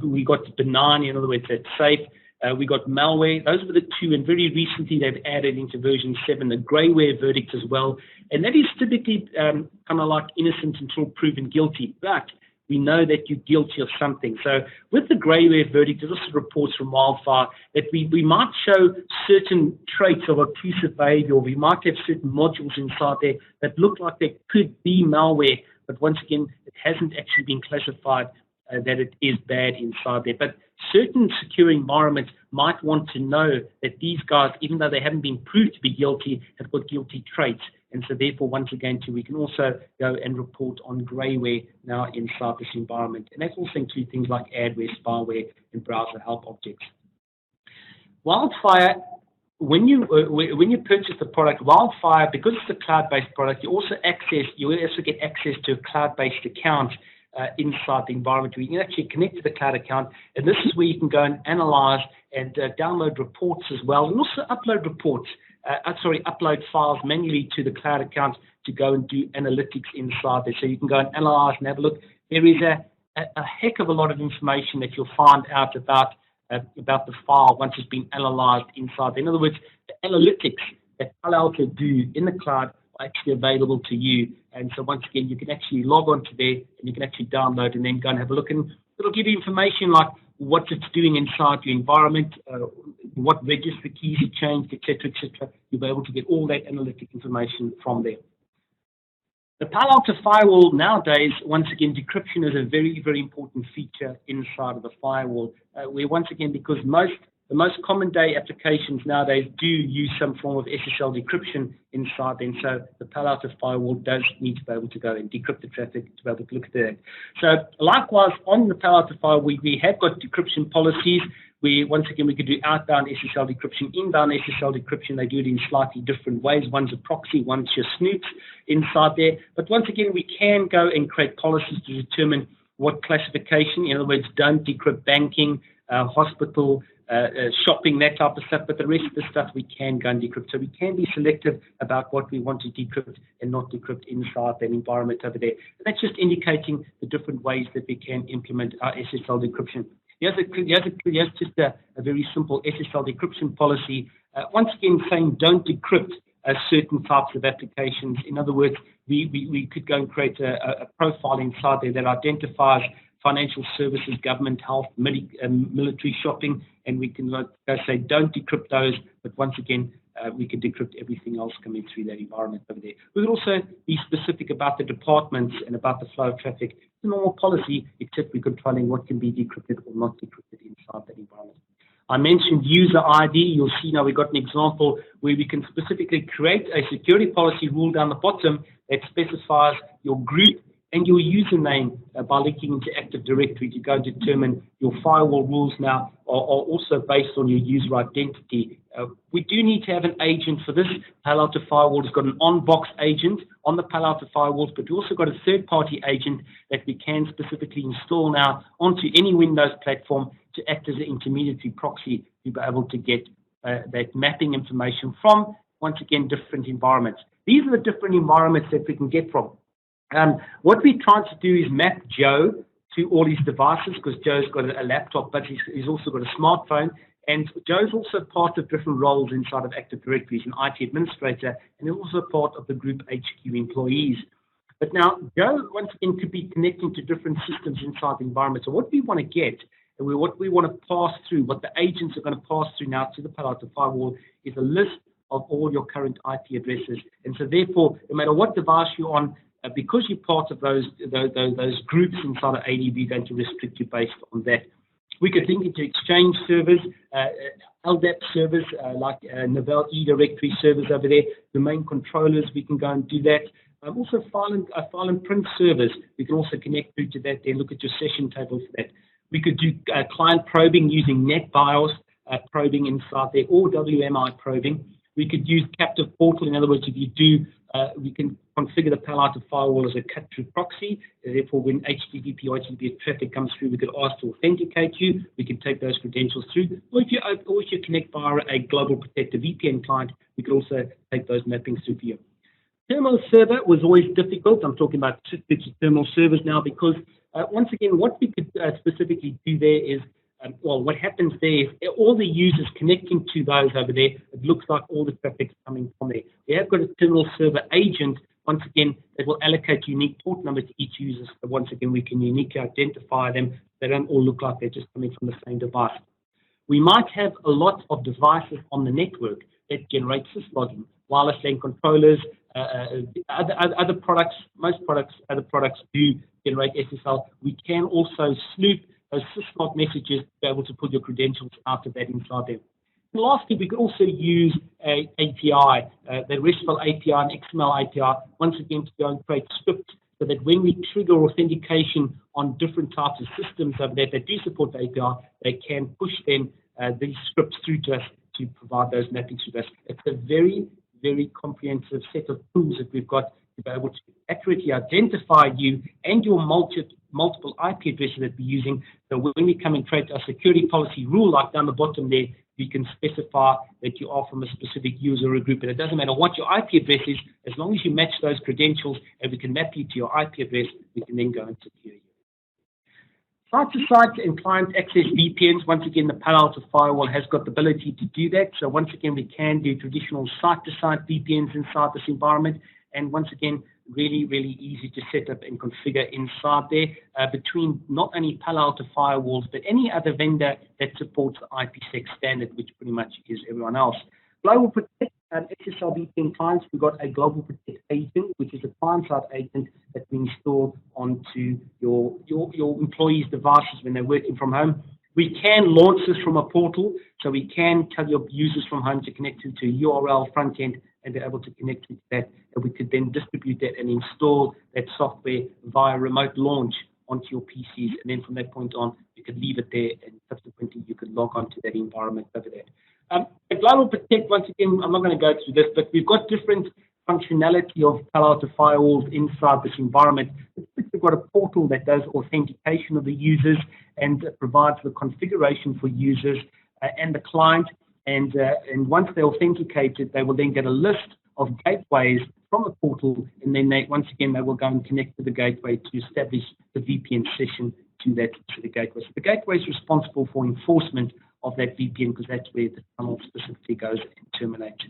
A: We got benign, in other words, that's safe. We got malware. Those were the two, and very recently they've added into version 7 the greyware verdict as well. And that is typically kind of like innocent until proven guilty, but we know that you're guilty of something. So with the greyware verdict, there's also reports from Wildfire that we might show certain traits of obtrusive behavior, or we might have certain modules inside there that look like they could be malware, but once again, it hasn't actually been classified that it is bad inside there. But certain secure environments might want to know that these guys, even though they haven't been proved to be guilty, have got guilty traits. And so therefore, once again, we can also go and report on greyware now inside this environment. And that also includes things like adware, spyware, and browser help objects. Wildfire, when you purchase the product, Wildfire, because it's a cloud-based product, you also get access to a cloud-based account inside the environment. We can actually connect to the cloud account, and this is where you can go and analyze and download reports as well, and also upload reports. Upload files manually to the cloud account to go and do analytics inside there. So you can go and analyze and have a look. There is a heck of a lot of information that you'll find out about the file once it's been analyzed inside. In other words, the analytics that Palo Alto do in the cloud are actually available to you. And so once again, you can actually log on to there and you can actually download and then go and have a look. And it'll give you information like what it's doing inside your environment, what registry keys you changed, etc., etc. You'll be able to get all that analytic information from there. The Palo Alto Firewall nowadays, once again, decryption is a very, very important feature inside of the firewall. Where once again, because the most common day applications nowadays do use some form of SSL decryption inside them. So the Palo Alto Firewall does need to be able to go and decrypt the traffic to be able to look at that. So likewise, on the Palo Alto Firewall, we have got decryption policies. Once again, we could do outbound SSL decryption, inbound SSL decryption. They do it in slightly different ways. One's a proxy, one's your snoops inside there. But once again, we can go and create policies to determine what classification, in other words, don't decrypt banking, hospital, shopping, that type of stuff, but the rest of the stuff we can go and decrypt. So we can be selective about what we want to decrypt and not decrypt inside that environment over there. And that's just indicating the different ways that we can implement our SSL decryption. Here's just a very simple SSL decryption policy. Once again, saying don't decrypt certain types of applications. In other words, we could go and create a profile inside there that identifies financial services, government, health, military shopping, and we can go say, don't decrypt those, but once again, we can decrypt everything else coming through that environment over there. We would also be specific about the departments and about the flow of traffic. It's a normal policy, except we're controlling what can be decrypted or not decrypted inside that environment. I mentioned user ID. You'll see now we've got an example where we can specifically create a security policy rule down the bottom that specifies your group and your username by linking into Active Directory to go determine your firewall rules now are also based on your user identity. We do need to have an agent for this. Palo Alto Firewall has got an on-box agent on the Palo Alto Firewalls, but we've also got a third-party agent that we can specifically install now onto any Windows platform to act as an intermediary proxy to be able to get that mapping information from, once again, different environments. These are the different environments that we can get from. What we're trying to do is map Joe to all his devices, because Joe's got a laptop, but he's also got a smartphone. And Joe's also part of different roles inside of Active Directory. He's an IT administrator, and he's also part of the Group HQ employees. But now, Joe, once again, could be connecting to different systems inside the environment. So what we want to get, and what we want to pass through, what the agents are going to pass through now to the Palo Alto Firewall, is a list of all your current IP addresses. And so therefore, no matter what device you're on, because you're part of those groups inside of ADB, going to restrict you based on that. We could link it to Exchange servers, LDAP servers like Novell eDirectory servers over there, domain controllers, we can go and do that. Also file and print servers, we can also connect through to that, then look at your session table for that. We could do client probing using NetBIOS probing inside there, or WMI probing. We could use captive portal, in other words, if you do, we can configure the Palo Alto Firewall as a cut-through proxy. Therefore, when HTTP or HTTPS traffic comes through, we could ask to authenticate you. We can take those credentials through. Or if you connect via a global protected VPN client, we could also take those mappings through for you. Terminal server was always difficult. I'm talking about terminal servers now because, once again, what we could specifically do there is, what happens there is all the users connecting to those over there, it looks like all the traffic's coming from there. We have got a terminal server agent, once again, that will allocate unique port numbers to each user. So once again, we can uniquely identify them. They don't all look like they're just coming from the same device. We might have a lot of devices on the network that generate syslogging, wireless LAN controllers, other products, other products do generate SSL. We can also snoop those syslog messages to be able to pull your credentials out of that inside them. And lastly, we could also use a API, the RESTful API and XML API, once again to go and create scripts so that when we trigger authentication on different types of systems over there that do support the API, they can push then these scripts through to us to provide those mappings to us. It's a very, very comprehensive set of tools that we've got to be able to accurately identify you and your multiple IP addresses that we're using. So when we come and create a security policy rule, like down the bottom there, we can specify that you are from a specific user or a group. And it doesn't matter what your IP address is, as long as you match those credentials and we can map you to your IP address, we can then go and secure you. Site-to-site and client access VPNs, once again, the Palo Alto Firewall has got the ability to do that. So once again, we can do traditional site-to-site VPNs inside this environment. And once again, really, really easy to set up and configure inside there between not only Palo Alto Firewalls, but any other vendor that supports the IPsec standard, which pretty much is everyone else. Global Protect and SSL VPN clients, we've got a Global Protect agent, which is a client-side agent that we install onto your employees' devices when they're working from home. We can launch this from a portal, so we can tell your users from home to connect to a URL front end and be able to connect to that. And we could then distribute that and install that software via remote launch onto your PCs. And then from that point on, you could leave it there and subsequently you could log on to that environment over there. The Global Protect, once again, I'm not going to go through this, but we've got different functionality of Palo Alto Firewalls inside this environment. We've got a portal that does authentication of the users and provides the configuration for users and the client. And once they're authenticated, they will then get a list of gateways from the portal, and then once again, they will go and connect to the gateway to establish the VPN session to that gateway. So the gateway is responsible for enforcement of that VPN because that's where the tunnel specifically goes and terminates.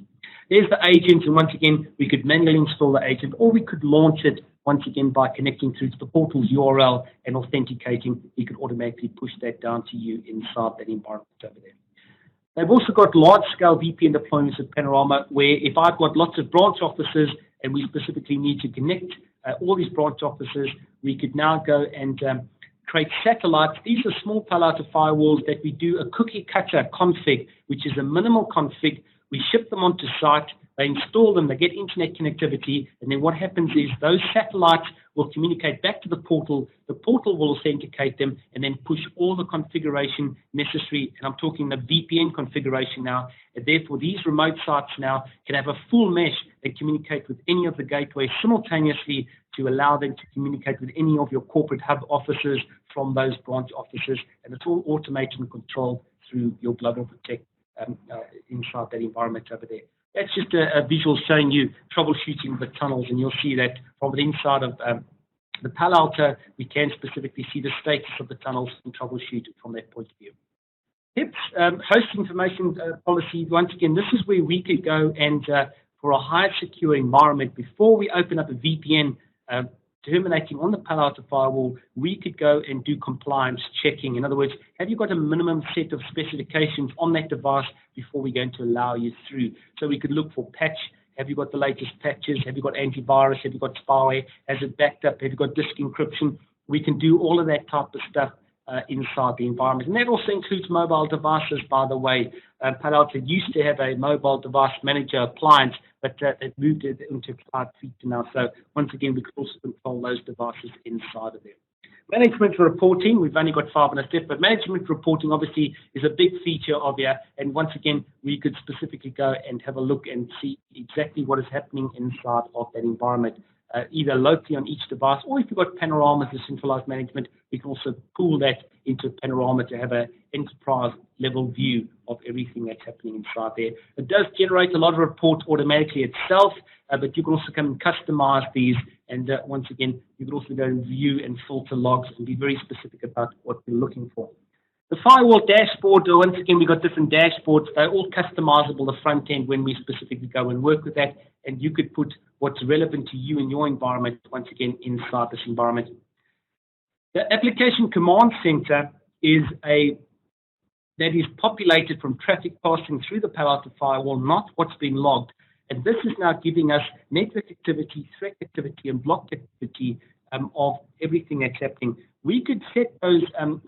A: There's the agent, and once again, we could manually install the agent, or we could launch it once again by connecting through to the portal's URL and authenticating. You could automatically push that down to you inside that environment over there. They've also got large-scale VPN deployments with Panorama, where if I've got lots of branch offices and we specifically need to connect all these branch offices, we could now go and create satellites. These are small Palo Alto firewalls that we do a cookie cutter config, which is a minimal config. We ship them onto site, they install them, they get internet connectivity, and then what happens is those satellites will communicate back to the portal will authenticate them, and then push all the configuration necessary, and I'm talking the VPN configuration now, and therefore these remote sites now can have a full mesh that communicate with any of the gateways simultaneously to allow them to communicate with any of your corporate hub offices from those branch offices, and it's all automated and controlled through your Global Protect inside that environment over there. That's just a visual showing you troubleshooting the tunnels, and you'll see that from the inside of the Palo Alto, we can specifically see the status of the tunnels and troubleshoot it from that point of view. Tips, host information policy. Once again, this is where we could go and for a high secure environment, before we open up a VPN terminating on the Palo Alto Firewall, we could go and do compliance checking. In other words, have you got a minimum set of specifications on that device before we're going to allow you through? So we could look for patch. Have you got the latest patches? Have you got antivirus? Have you got spyware? Has it backed up? Have you got disk encryption? We can do all of that type of stuff inside the environment. And that also includes mobile devices, by the way. Palo Alto used to have a mobile device manager appliance, but it moved it into cloud feature now. So once again, we can also control those devices inside of there. Management reporting, we've only got 5 minutes left, but management reporting obviously is a big feature of here. And once again, we could specifically go and have a look and see exactly what is happening inside of that environment, either locally on each device, or if you've got Panorama as centralized management, we can also pull that into Panorama to have an enterprise level view of everything that's happening inside there. It does generate a lot of reports automatically itself, but you can also come and customize these. And once again, you can also go and view and filter logs and be very specific about what you're looking for. The firewall dashboard, once again, we've got different dashboards. They're all customizable, the front end, when we specifically go and work with that. And you could put what's relevant to you and your environment, once again, inside this environment. The application command center is that is populated from traffic passing through the Palo Alto firewall, not what's been logged. And this is now giving us network activity, threat activity, and block activity of everything that's happening. We could set those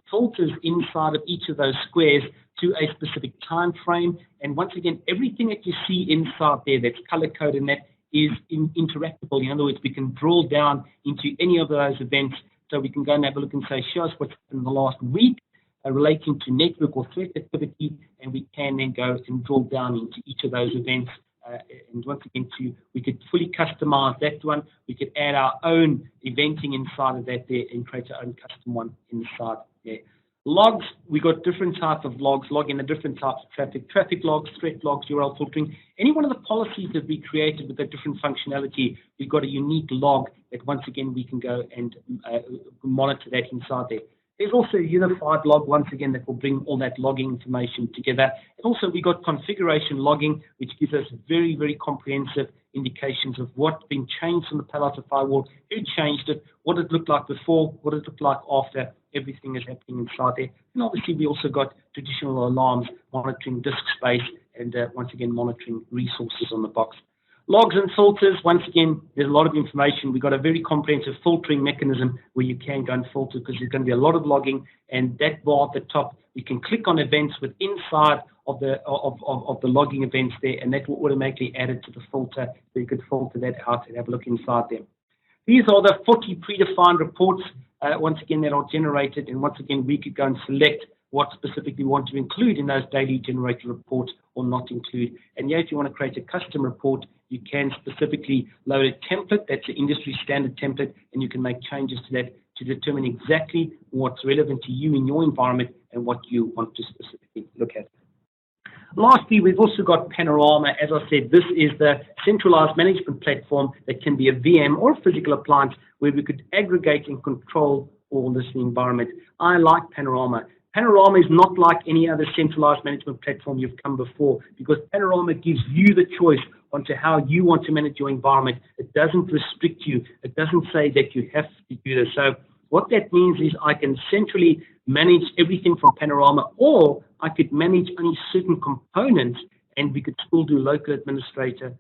A: filters inside of each of those squares to a specific time frame. And once again, everything that you see inside there that's color-coded and that is interactable. In other words, we can drill down into any of those events. So we can go and have a look and say, show us what's happened in the last week relating to network or threat activity. And we can then go and drill down into each of those events. And once again, we could fully customize that one. We could add our own eventing inside of that there and create our own custom one inside there. Logs, we got different types of logs, logging the different types of traffic logs, threat logs, URL filtering. Any one of the policies that we created with a different functionality, we've got a unique log that once again we can go and monitor that inside there. There's also a unified log, once again, that will bring all that logging information together. And also, we got configuration logging, which gives us very, very comprehensive indications of what's been changed on the Palo Alto firewall, who changed it, what it looked like before, what it looked like after, everything is happening inside there. And obviously, we also got traditional alarms, monitoring disk space, and once again, monitoring resources on the box. Logs and filters, once again, there's a lot of information. We've got a very comprehensive filtering mechanism where you can go and filter because there's going to be a lot of logging. And that bar at the top, we can click on events with inside of the logging events there, and that will automatically add it to the filter. So you could filter that out and have a look inside them. These are the 40 predefined reports, once again, that are generated. And once again, we could go and select what specifically we want to include in those daily generated reports or not include. And yeah, if you want to create a custom report, you can specifically load a template. That's an industry standard template, and you can make changes to that to determine exactly what's relevant to you in your environment and what you want to specifically look at. Lastly, we've also got Panorama. As I said, this is the centralized management platform that can be a VM or a physical appliance where we could aggregate and control all this environment. I like Panorama. Panorama is not like any other centralized management platform you've come before because Panorama gives you the choice onto how you want to manage your environment. It doesn't restrict you. It doesn't say that you have to do this. So what that means is I can centrally manage everything from Panorama, or I could manage only certain components, and we could still do local administration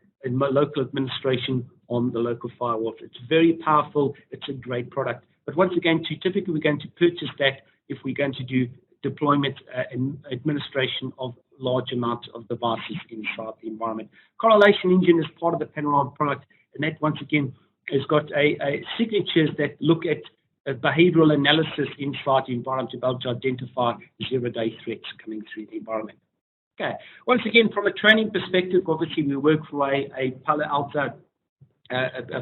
A: on the local firewalls. It's very powerful. It's a great product. But once again, typically we're going to purchase that if we're going to do deployment and administration of large amounts of devices inside the environment. Correlation engine is part of the Panorama product, and that once again has got a signatures that look at behavioral analysis inside the environment to be able to identify zero-day threats coming through the environment. Okay. Once again, from a training perspective, obviously we work for a Palo Alto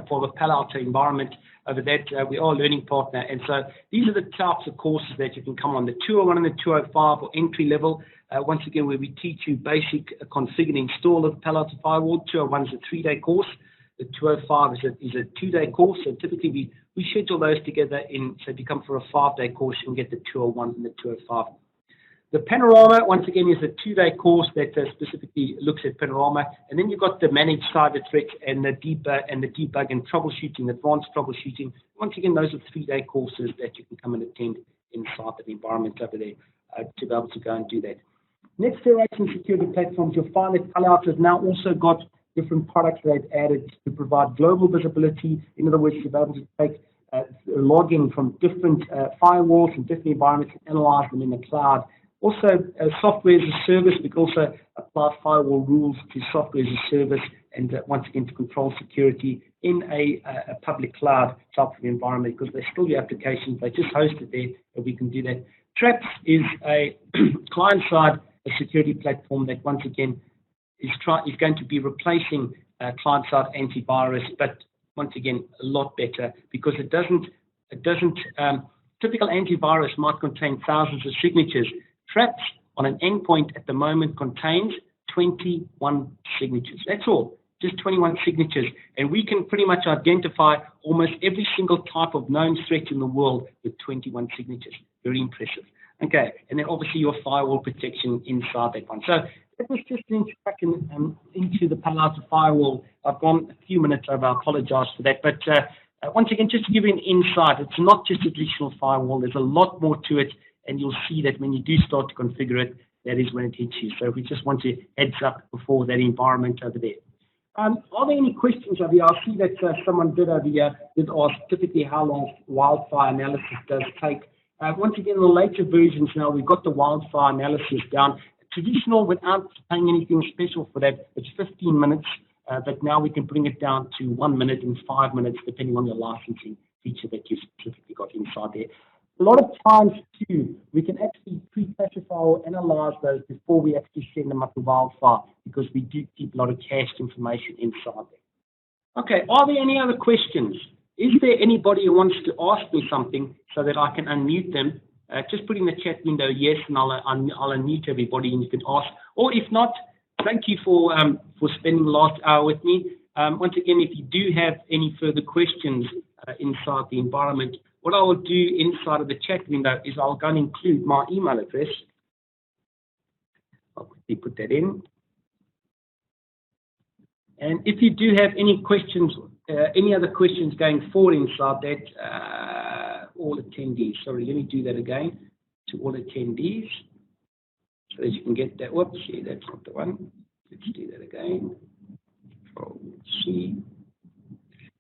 A: for the Palo Alto environment. Over that, we are a learning partner. And so these are the types of courses that you can come on, the 201 and the 205 or entry level. Once again, where we teach you basic configure and install of Palo Alto Firewall. 201 is a 3-day course. The 205 is a 2-day course. So typically we schedule those together so if you come for a 5-day course, you can get the 201 and the 205. The Panorama, once again, is a 2-day course that specifically looks at Panorama. And then you've got the managed cyber threats and the debug and troubleshooting, advanced troubleshooting. Once again, those are 3-day courses that you can come and attend inside the environment over there to be able to go and do that. Next generation security platforms, you'll find that Palo Alto has now also got different products that they've added to provide global visibility. In other words, to be able to take logging from different firewalls and different environments and analyze them in the cloud. Also, software as a service, we can also apply firewall rules to software as a service and once again to control security in a public cloud type of environment, because they're still your applications, they just host it there, and we can do that. Traps is a client-side security platform that once again is going to be replacing client-side antivirus, but once again a lot better because it doesn't typical antivirus might contain thousands of signatures. Traps on an endpoint at the moment contains 21 signatures. That's all, just 21 signatures. And we can pretty much identify almost every single type of known threat in the world with 21 signatures. Very impressive. Okay, and then obviously your firewall protection inside that one. So that was just an introduction into the Palo Alto Firewall. I've gone a few minutes over, I apologize for that. But once again, just to give you an insight, it's not just a traditional firewall. There's a lot more to it. And you'll see that when you do start to configure it, that is when it hits you. So we just want to heads up before that environment over there. Are there any questions over here? I see that someone did over here did ask typically how long wildfire analysis does take. Once again, in the later versions now, we've got the wildfire analysis down. Traditional, without paying anything special for that, it's 15 minutes. But now we can bring it down to 1 minute and 5 minutes, depending on your licensing feature that you've specifically got inside there. A lot of times, too, we can actually pre-classify or analyze those before we actually send them up to wildfire because we do keep a lot of cached information inside there. Okay, are there any other questions? Is there anybody who wants to ask me something so that I can unmute them? Just put in the chat window yes, and I'll unmute everybody and you can ask. Or if not, thank you for spending the last hour with me. Once again, if you do have any further questions inside the environment, what I will do inside of the chat window is I'll go and include my email address. I'll quickly put that in. And if you do have any questions, any other questions going forward inside that, all attendees, sorry, let me do that again, to all attendees, so that you can get that. Whoops, yeah, that's not the one. Let's do that again. Control C,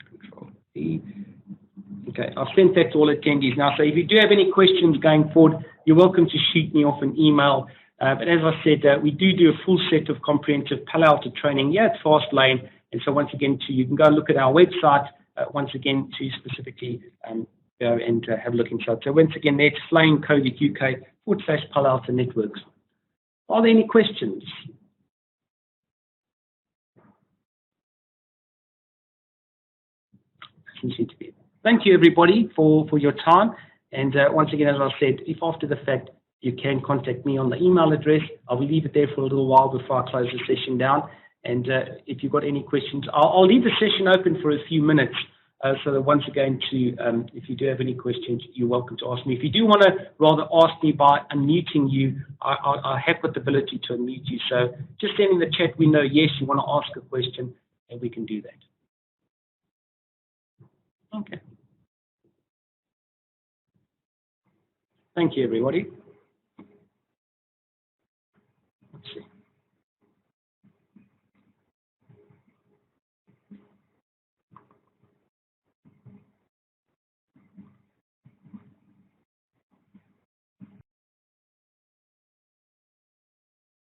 A: Control V. Okay, I've sent that to all attendees now. So if you do have any questions going forward, you're welcome to shoot me off an email. But as I said, we do a full set of comprehensive Palo Alto training here at Fastlane. And so once again, you can go and look at our website, once again, to specifically go and have a look inside. So once again, that's flame.co.uk/Palo Alto Networks. Are there any questions? Doesn't seem to be. Thank you, everybody, for your time. And once again, as I said, if after the fact you can contact me on the email address, I will leave it there for a little while before I close the session down. And if you've got any questions, I'll leave the session open for a few minutes so that once again, if you do have any questions, you're welcome to ask me. If you do want to rather ask me by unmuting you, I have got the ability to unmute you. So just send in the chat window, yes, you want to ask a question, and we can do that. Okay. Thank you, everybody.